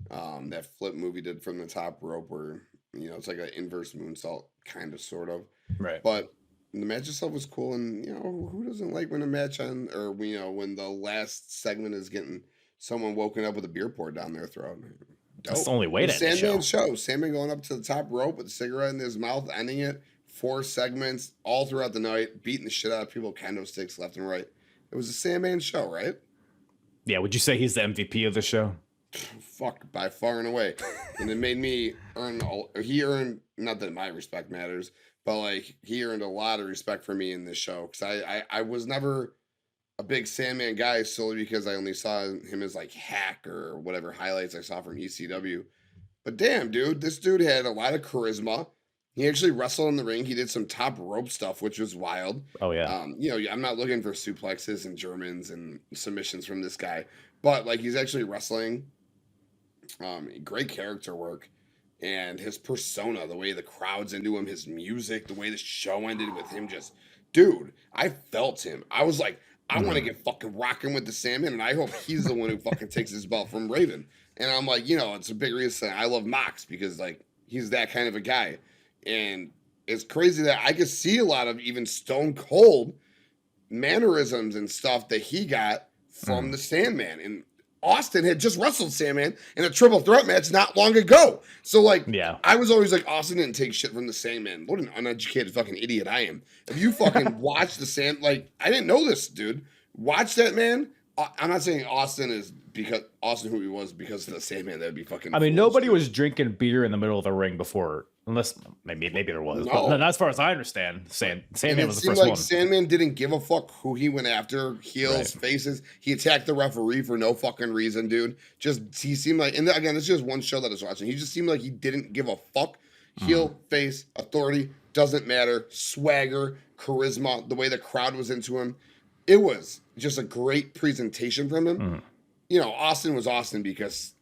That flip move he did from the top rope where it's like an inverse moonsault, kind of, sort of. Right. But the match itself was cool, and who doesn't like when a match when the last segment is getting someone woken up with a beer poured down their throat. Dope. That's the only way to end the Sandman show. Sandman going up to the top rope with a cigarette in his mouth, ending it. 4 segments all throughout the night, beating the shit out of people, kendo sticks left and right. It was a Sandman show, right? Yeah, would you say he's the MVP of the show? Fuck, by far and away. And it made me he earned, not that my respect matters, but like he earned a lot of respect for me in this show. Because I was never a big Sandman guy solely because I only saw him as like Hack or whatever highlights I saw from ECW. But damn, dude, this dude had a lot of charisma. He actually wrestled in the ring. He did some top rope stuff, which was wild. Oh, yeah. I'm not looking for suplexes and Germans and submissions from this guy, but like he's actually wrestling. Great character work, and his persona, the way the crowd's into him, his music, the way the show ended with him just, dude, I felt him. I was like, I want to get fucking rocking with the Sandman, and I hope he's the one who fucking takes his belt from Raven. And I'm like, it's a big reason I love Mox, because like he's that kind of a guy. And it's crazy that I could see a lot of even Stone Cold mannerisms and stuff that he got from the Sandman. And Austin had just wrestled Sandman in a triple threat match not long ago. So, like, I was always like, Austin didn't take shit from the Sandman. What an uneducated fucking idiot I am. If you fucking watch the like, I didn't know this, dude. Watch that man. I'm not saying Austin is because Austin who he was because of the Sandman. That'd be fucking. I mean, nobody was drinking beer in the middle of the ring before, unless maybe there was. No. But as far as I understand, Sandman was the first one. Sandman didn't give a fuck who he went after, heels, faces. He attacked the referee for no fucking reason, dude. He seemed like, and again, it's just one show that I was watching. He just seemed like he didn't give a fuck. Heel, face, authority, doesn't matter. Swagger, charisma, the way the crowd was into him. It was just a great presentation from him. Austin was Austin because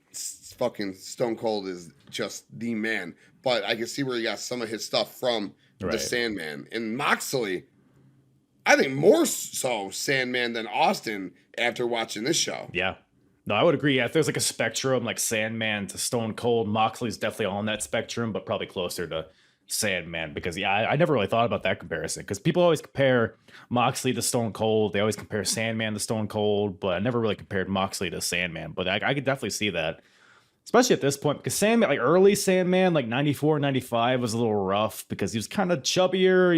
fucking Stone Cold is just the man. But I can see where he got some of his stuff from the Sandman. And Moxley, I think more so Sandman than Austin after watching this show. Yeah. No, I would agree. Yeah, if there's like a spectrum, like Sandman to Stone Cold, Moxley's definitely on that spectrum, but probably closer to Sandman, because I never really thought about that comparison, because people always compare Moxley to Stone Cold. They always compare Sandman to Stone Cold, but I never really compared Moxley to Sandman. But I could definitely see that, especially at this point, because Sandman, like early Sandman, like 94, 95 was a little rough because he was kind of chubbier.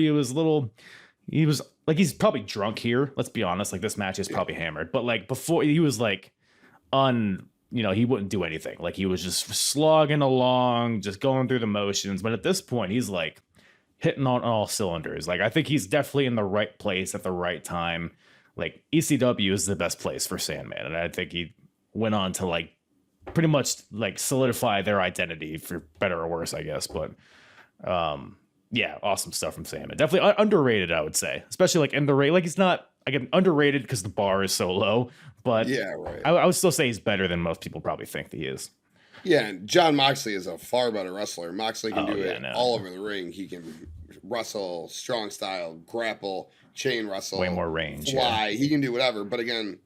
He's probably drunk here. Let's be honest. Like this match is probably hammered, but like before he was like he wouldn't do anything. Like he was just slogging along, just going through the motions. But at this point, he's like hitting on all cylinders. Like I think he's definitely in the right place at the right time. Like ECW is the best place for Sandman. And I think he went on to like pretty much like solidify their identity, for better or worse, I guess. But awesome stuff from Sandman. Definitely underrated, I would say. Especially like in the rate. Like he's not, again, underrated because the bar is so low. But I would still say he's better than most people probably think that he is. Yeah, and John Moxley is a far better wrestler. Moxley can do it all over the ring. He can wrestle, strong style, grapple, chain wrestle. Way more range. Fly. Yeah. He can do whatever. But again,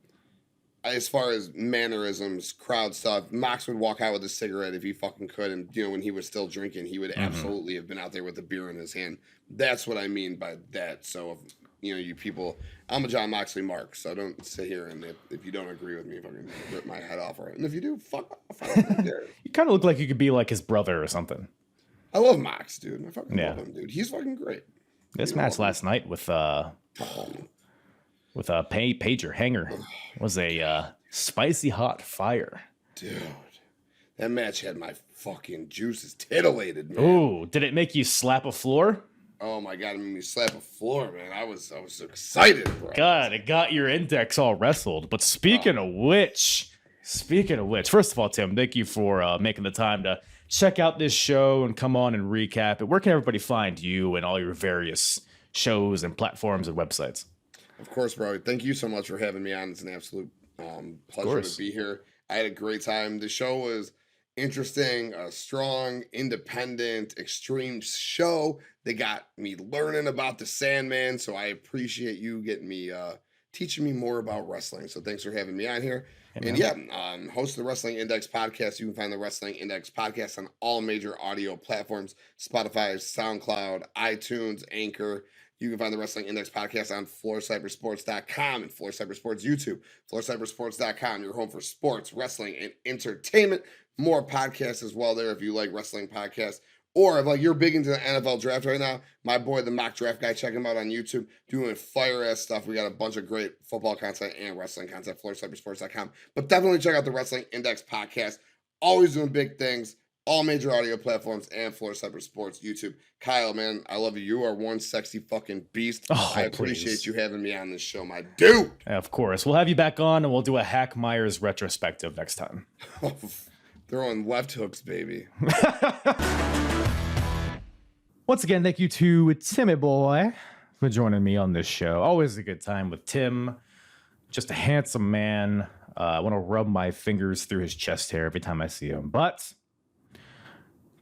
as far as mannerisms, crowd stuff, Mox would walk out with a cigarette if he fucking could. And, when he was still drinking, he would absolutely have been out there with a beer in his hand. That's what I mean by that. So, you people, I'm a John Moxley mark, so don't sit here and if you don't agree with me, fucking rip my head off. Right? And if you do, fuck off. I don't care. You kind of look like you could be like his brother or something. I love Mox, dude. I fucking love him, dude. He's fucking great. This match last night with Pager Hanger was a spicy hot fire. Dude, that match had my fucking juices titillated, man. Ooh, did it make you slap a floor? Oh my God, it made me slap a floor, man. I was so excited, bro. God, it got your index all wrestled. But speaking of which, first of all, Tim, thank you for making the time to check out this show and come on and recap it. Where can everybody find you and all your various shows and platforms and websites? Of course, bro. Thank you so much for having me on. It's an absolute pleasure to be here. I had a great time. The show was interesting, a strong, independent, extreme show. They got me learning about the Sandman, so I appreciate you getting me teaching me more about wrestling. So thanks for having me on here. And yeah, host the Wrestling Index podcast. You can find the Wrestling Index podcast on all major audio platforms: Spotify, SoundCloud, iTunes, Anchor. You can find the Wrestling Index podcast on floorcybersports.com and Floor Cyber Sports YouTube. Floorcybersports.com, your home for sports, wrestling, and entertainment. More podcasts as well there if you like wrestling podcasts. Or if like you're big into the NFL draft right now, my boy, the mock draft guy, check him out on YouTube, doing fire-ass stuff. We got a bunch of great football content and wrestling content, floorcybersports.com. But definitely check out the Wrestling Index podcast. Always doing big things, all major audio platforms and Floor Cyber Sports YouTube. Kyle, man, I love you. You are one sexy fucking beast. I appreciate you having me on this show, my dude. Of course. We'll have you back on, and we'll do a Hack Myers retrospective next time. Throwing left hooks, baby. Once again, thank you to Timmy Boy for joining me on this show. Always a good time with Tim. Just a handsome man. I want to rub my fingers through his chest hair every time I see him. But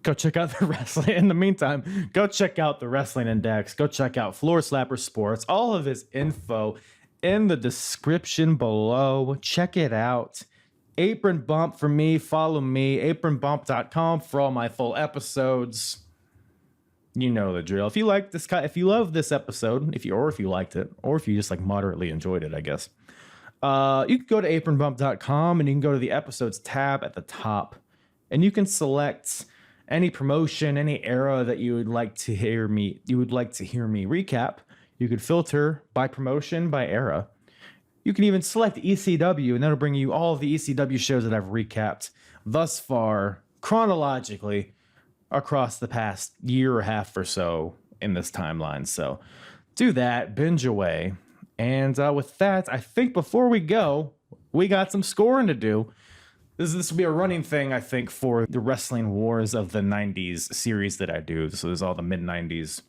go check out the wrestling. In the meantime, go check out the Wrestling Index. Go check out Floor Slapper Sports. All of his info in the description below. Check it out. Apron Bump for me. Follow me. apronbump.com for all my full episodes. You know the drill. If you like this, if you love this episode, if you liked it, or if you just like moderately enjoyed it, I guess, you can go to apronbump.com and you can go to the episodes tab at the top, and you can select any promotion, any era that you would like to hear me. Recap. You could filter by promotion, by era. You can even select ECW, and that'll bring you all of the ECW shows that I've recapped thus far chronologically across the past year or half or so in this timeline. So do that, binge away. And with that, I think before we go, we got some scoring to do. This will be a running thing, I think, for the Wrestling Wars of the 90s series that I do. So there's all the mid-90s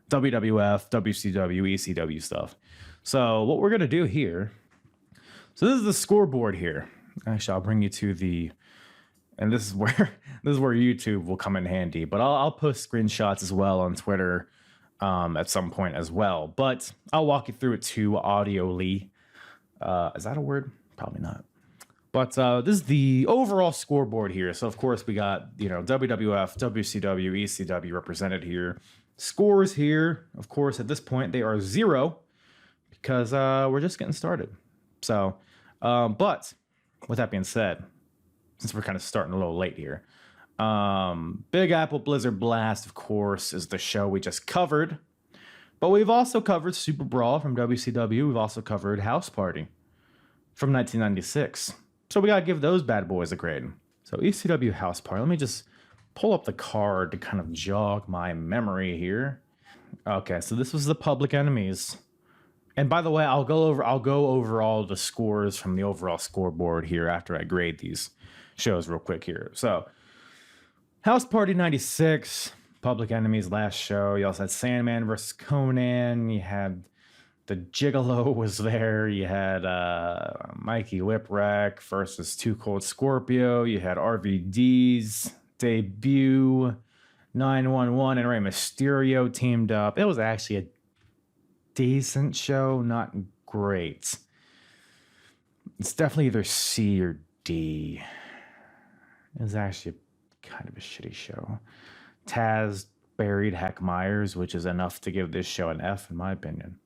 WWF, WCW, ECW stuff. So what we're going to do here, so this is the scoreboard here. Actually, I'll bring you to the... And this is where YouTube will come in handy. But I'll post screenshots as well on Twitter at some point as well. But I'll walk you through it too audioly. Is that a word? Probably not. But this is the overall scoreboard here. So of course we got WWF, WCW, ECW represented here. Scores here, of course, at this point they are 0 because we're just getting started. So, but with that being said, since we're kind of starting a little late here. Big Apple Blizzard Blast, of course, is the show we just covered. But we've also covered Super Brawl from WCW. We've also covered House Party from 1996. So we got to give those bad boys a grade. So ECW House Party. Let me just pull up the card to kind of jog my memory here. Okay, so this was the Public Enemies. And by the way, I'll go over all the scores from the overall scoreboard here after I grade these shows real quick here. So House Party 96, Public Enemies last show. You also had Sandman versus Conan. You had the Gigolo was there. You had Mikey Whipwreck versus Too Cold Scorpio. You had RVD's debut. 911 and Rey Mysterio teamed up. It was actually a decent show, not great. It's definitely either C or D. It was actually kind of a shitty show. Taz buried Hack Myers, which is enough to give this show an F, in my opinion.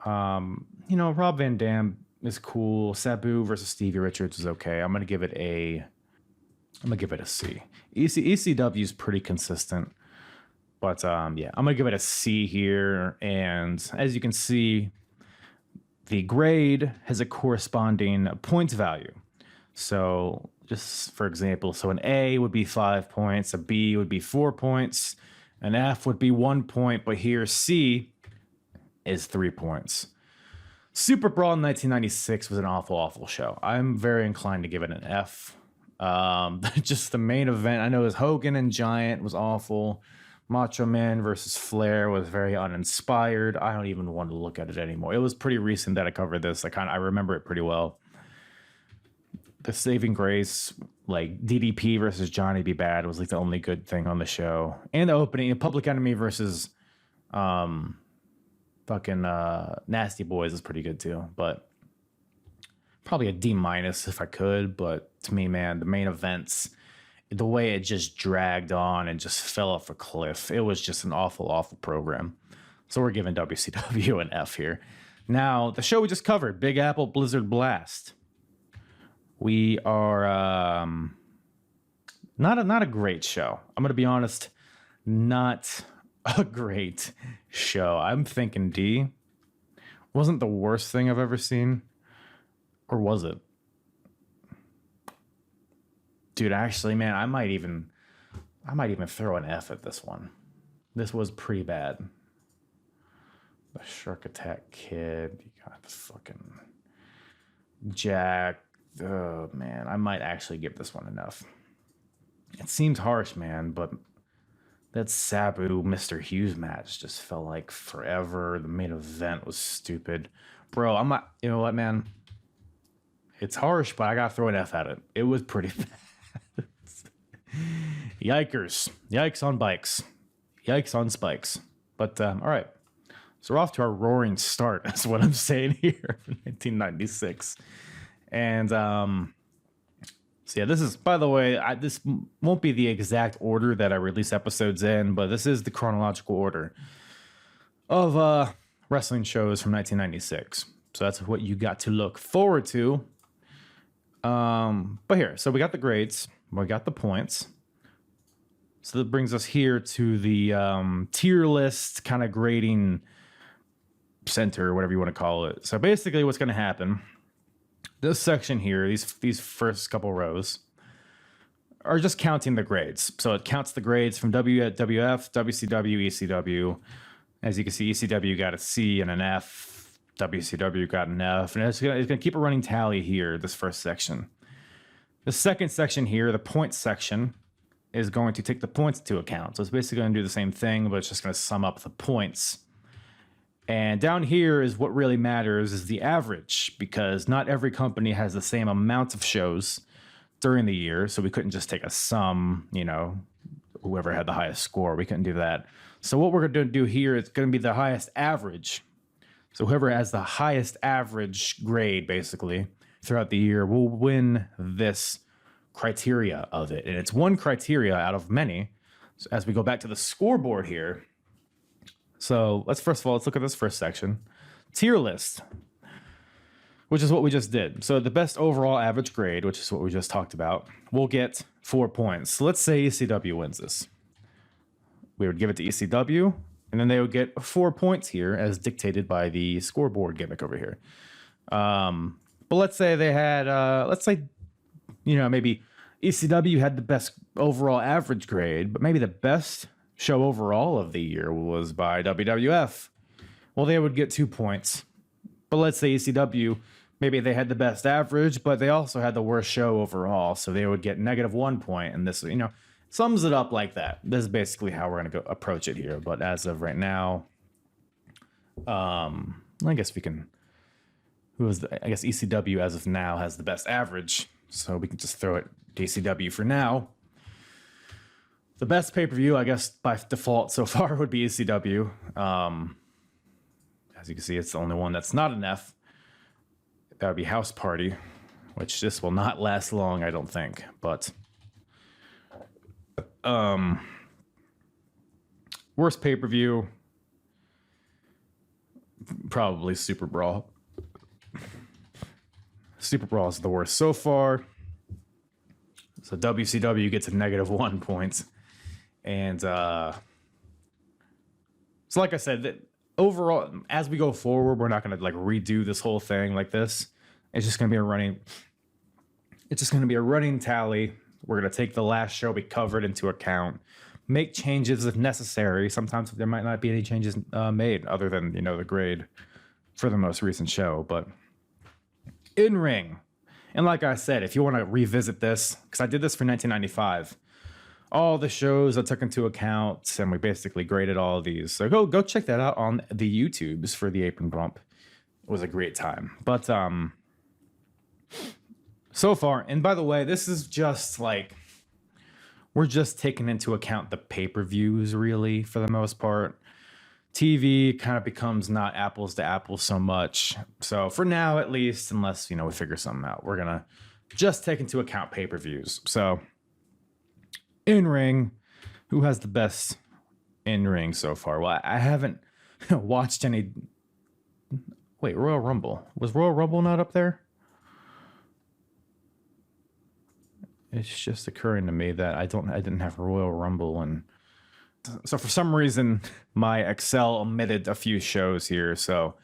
Rob Van Dam is cool. Sabu versus Stevie Richards is okay. I'm gonna give it a C. ECW is pretty consistent, but I'm gonna give it a C here. And as you can see, the grade has a corresponding points value. So just for example, so an A would be 5 points, a B would be 4 points, an F would be 1 point, but here C is 3 points. Super Brawl in 1996 was an awful show. I'm very inclined to give it an F. Just the main event, I know, it was Hogan and Giant was awful. Macho Man versus Flair was very uninspired. I don't even want to look at it anymore. It was pretty recent that I covered this. I remember it pretty well. The saving grace, like DDP versus Johnny B. Bad, was like the only good thing on the show. And the opening, Public Enemy versus the fucking Nasty Boys is pretty good too, but probably a D- if I could. But to me, man, the main events, the way it just dragged on and just fell off a cliff, it was just an awful program. So we're giving WCW an F here. Now, the show we just covered, Big Apple Blizzard Blast. We are not a great show. I'm gonna be honest, not a great show. I'm thinking D wasn't the worst thing I've ever seen, or was it? Dude, actually, man, I might even throw an F at this one. This was pretty bad. The Shark Attack Kid, you got the fucking Jack. Oh man, I might actually give this one enough. It seems harsh, man, but that Sabu Mr. Hughes match just felt like forever. The main event was stupid. Bro, I'm not, you know what, man? It's harsh, but I gotta throw an F at it. It was pretty bad. Yikers. Yikes on bikes. Yikes on spikes. But, all right. So we're off to our roaring start. That's what I'm saying here for 1996. And, so yeah, this is, by the way, this won't be the exact order that I release episodes in, but this is the chronological order of wrestling shows from 1996. So that's what you got to look forward to. But here, so we got the grades, we got the points. So that brings us here to the tier list kind of grading center, whatever you want to call it. So basically what's going to happen, this section here, these first couple rows are just counting the grades. So it counts the grades from WWF, WCW, ECW. As you can see, ECW got a C and an F. WCW got an F. And it's going to keep a running tally here, this first section. The second section here, the points section, is going to take the points into account. So it's basically going to do the same thing, but it's just going to sum up the points. And down here is what really matters, is the average, because not every company has the same amount of shows during the year. So we couldn't just take a sum, you know, whoever had the highest score. We couldn't do that. So what we're going to do here is going to be the highest average. So whoever has the highest average grade, basically, throughout the year will win this criteria of it. And it's one criteria out of many. So as we go back to the scoreboard here, so let's look at this first section. Tier list, which is what we just did. So the best overall average grade, which is what we just talked about, will get 4 points. So let's say ECW wins this. We would give it to ECW, and then they would get 4 points here as dictated by the scoreboard gimmick over here. But let's say they had, maybe ECW had the best overall average grade, but maybe the best show overall of the year was by WWF. Well, they would get 2 points. But let's say ECW, maybe they had the best average, but they also had the worst show overall, so they would get -1 point. And this, sums it up like that. This is basically how we're going to go approach it here. But as of right now, I guess we can. I guess ECW as of now has the best average, so we can just throw it to ECW for now. The best pay-per-view, I guess, by default so far would be ECW. As you can see, it's the only one that's not an F. That would be House Party, which this will not last long, I don't think. But worst pay-per-view, probably Super Brawl. Super Brawl is the worst so far. So WCW gets a -1 points. And so like I said, that overall, as we go forward, we're not going to redo this whole thing like this. It's just going to be a running tally. We're going to take the last show we covered into account, make changes if necessary. Sometimes there might not be any changes made other than, the grade for the most recent show. But in ring, and like I said, if you want to revisit this, because I did this for 1995, all the shows I took into account, and we basically graded all of these. So go check that out on the YouTubes for the Apron Bump. It was a great time. But so far, and by the way, this is just we're just taking into account the pay-per-views really for the most part. TV kind of becomes not apples to apples so much. So for now, at least, unless, we figure something out, we're going to just take into account pay-per-views. So in ring, who has the best in ring so far? Well, I haven't watched any. Wait, Royal Rumble. Was Royal Rumble not up there? It's just occurring to me that I didn't have Royal Rumble, and so for some reason my Excel omitted a few shows here. So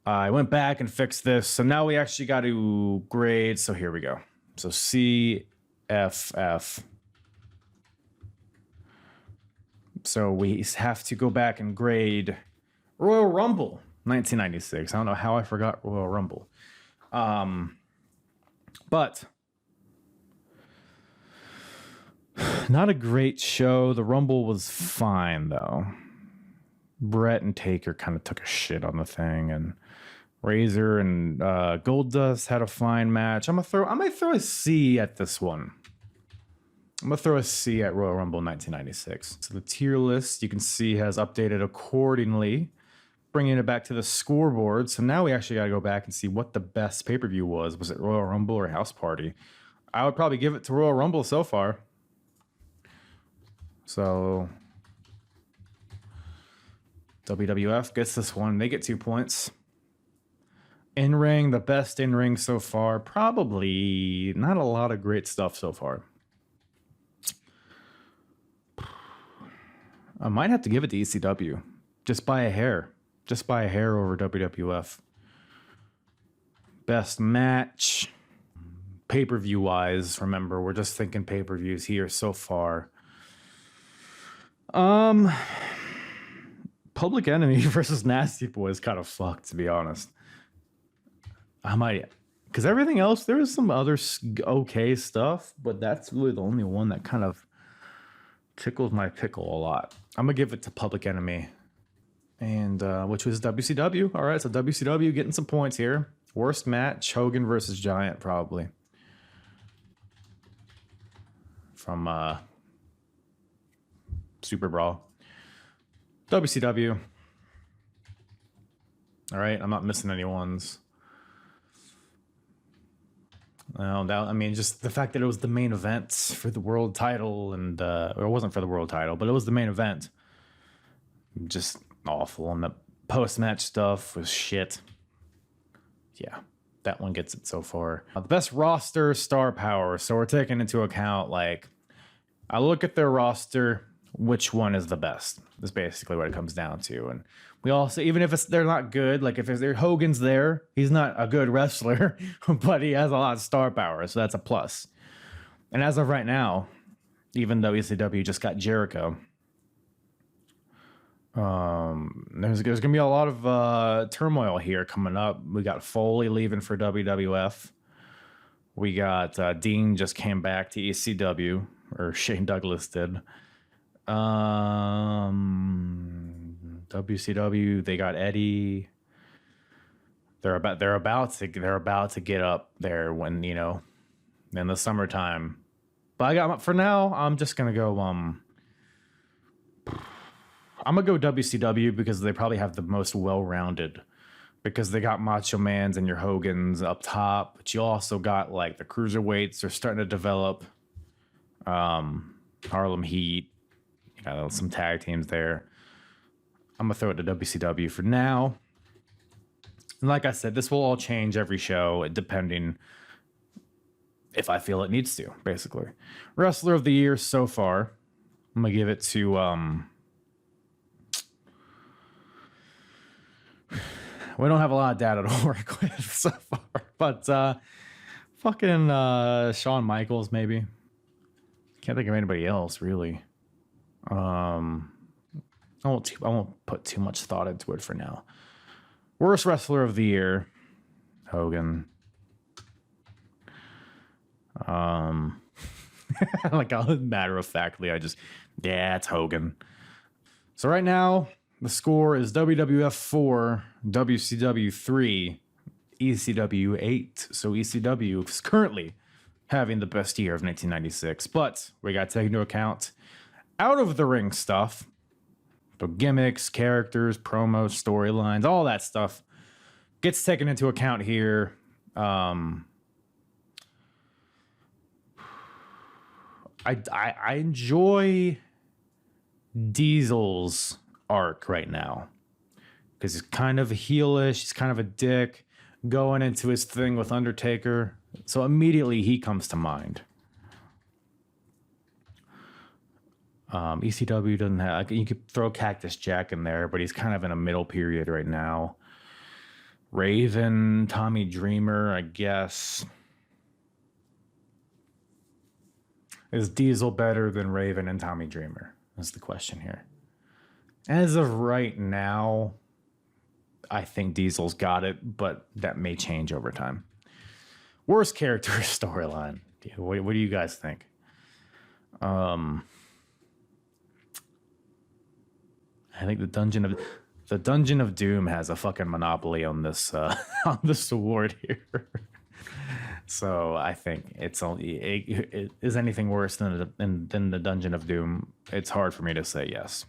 I went back and fixed this. So now we actually got to grade. So here we go. So CFF. So we have to go back and grade Royal Rumble 1996. I don't know how I forgot Royal Rumble. But not a great show. The Rumble was fine, though. Brett and Taker kind of took a shit on the thing, and Razor and Goldust had a fine match. I might throw a C at this one. I'm going to throw a C at Royal Rumble 1996. So the tier list, you can see, has updated accordingly, bringing it back to the scoreboard. So now we actually got to go back and see what the best pay-per-view was. Was it Royal Rumble or House Party? I would probably give it to Royal Rumble so far. So WWF gets this one. They get 2 points. In-ring, the best in-ring so far. Probably not a lot of great stuff so far. I might have to give it to ECW. Just by a hair. Just by a hair over WWF. Best match. Pay-per-view wise, remember, we're just thinking pay-per-views here so far. Public Enemy versus Nasty Boy is kind of fucked, to be honest. I might, because everything else, there is some other okay stuff, but that's really the only one that kind of tickles my pickle a lot. I'm gonna give it to Public Enemy, and which was WCW. All right, so WCW getting some points here. Worst match: Hogan versus Giant, probably from Super Brawl. WCW. All right, I'm not missing any ones. Just the fact that it was the main event for the world title, and or it wasn't for the world title, but it was the main event. Just awful, and the post-match stuff was shit. Yeah, that one gets it so far. The best roster, star power. So we're taking into account, like, I look at their roster, which one is the best? Is basically what it comes down to. And we also, even if they're not good, like if Hogan's there, he's not a good wrestler, but he has a lot of star power, so that's a plus. And as of right now, even though ECW just got Jericho, there's going to be a lot of turmoil here coming up. We got Foley leaving for WWF. We got Dean just came back to ECW, or Shane Douglas did. WCW, they got Eddie. They're about to get up there when, in the summertime. But for now, I'm just gonna go I'm gonna go WCW because they probably have the most well-rounded, because they got Macho Mans and your Hogans up top, but you also got like the cruiserweights are starting to develop. Harlem Heat, some tag teams there. I'm gonna throw it to WCW for now. And like I said, this will all change every show, depending if I feel it needs to, basically. Wrestler of the Year so far, I'm gonna give it to we don't have a lot of data to work with so far, but fucking Shawn Michaels, maybe. Can't think of anybody else really. I won't put too much thought into it for now. Worst wrestler of the year, Hogan. Like, matter of factly, it's Hogan. So right now, the score is WWF 4, WCW 3, ECW 8. So ECW is currently having the best year of 1996. But we got to take into account out of the ring stuff. But gimmicks, characters, promos, storylines, all that stuff gets taken into account here. I enjoy Diesel's arc right now because he's kind of heelish, he's kind of a dick going into his thing with Undertaker. So immediately he comes to mind. ECW doesn't have, you could throw Cactus Jack in there, but he's kind of in a middle period right now. Raven, Tommy Dreamer, I guess. Is Diesel better than Raven and Tommy Dreamer? That's the question here. As of right now, I think Diesel's got it, but that may change over time. Worst character storyline. What do you guys think? I think the Dungeon of Doom has a fucking monopoly on this on this award here. So I think it's only is anything worse than the Dungeon of Doom? It's hard for me to say yes.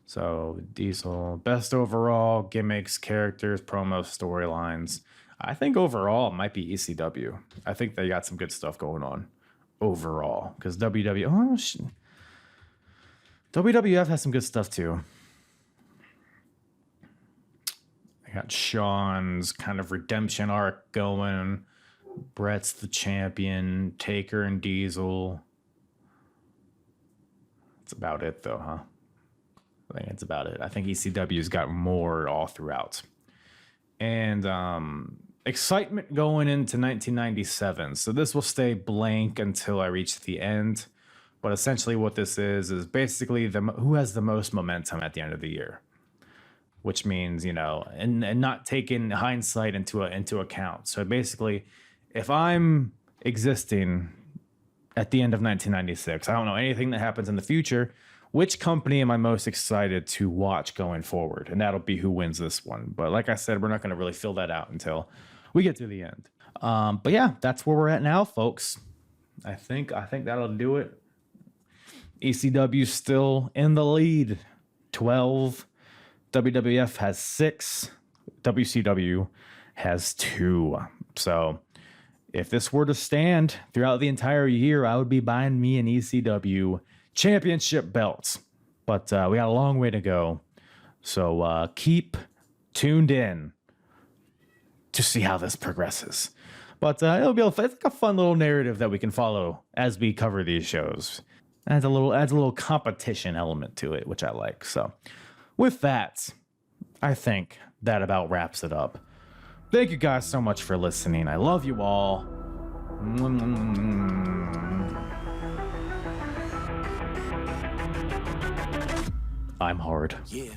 So Diesel, best overall, gimmicks, characters, promos, storylines. I think overall it might be ECW. I think they got some good stuff going on overall because WWF has some good stuff too. They got Shawn's kind of redemption arc going. Brett's the champion. Taker and Diesel. That's about it, though, huh? I think that's about it. I think ECW's got more all throughout. And excitement going into 1997. So this will stay blank until I reach the end. But essentially what this is basically who has the most momentum at the end of the year. Which means, and not taking hindsight into account. So basically, if I'm existing at the end of 1996, I don't know anything that happens in the future, which company am I most excited to watch going forward? And that'll be who wins this one. But like I said, we're not going to really fill that out until we get to the end. But yeah, that's where we're at now, folks. I think that'll do it. ECW still in the lead, 12. WWF has 6. WCW has 2. So if this were to stand throughout the entire year, I would be buying me an ECW championship belt. But we got a long way to go. So keep tuned in to see how this progresses. But it'll be it's like a fun little narrative that we can follow as we cover these shows. Adds a little competition element to it, which I like. So with that, I think that about wraps it up. Thank you guys so much for listening. I love you all. I'm hard. Yeah.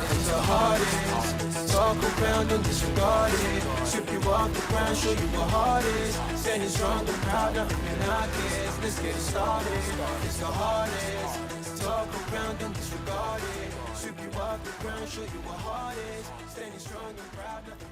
And the hardest, talk around and disregard it. Strip you off the ground, show you what hard is. Standing strong and proud, nothing I guess. Let's get it started. It's the hardest, talk around and disregard it. Strip you off the ground, show you what hard is. Standing strong and proud, nothing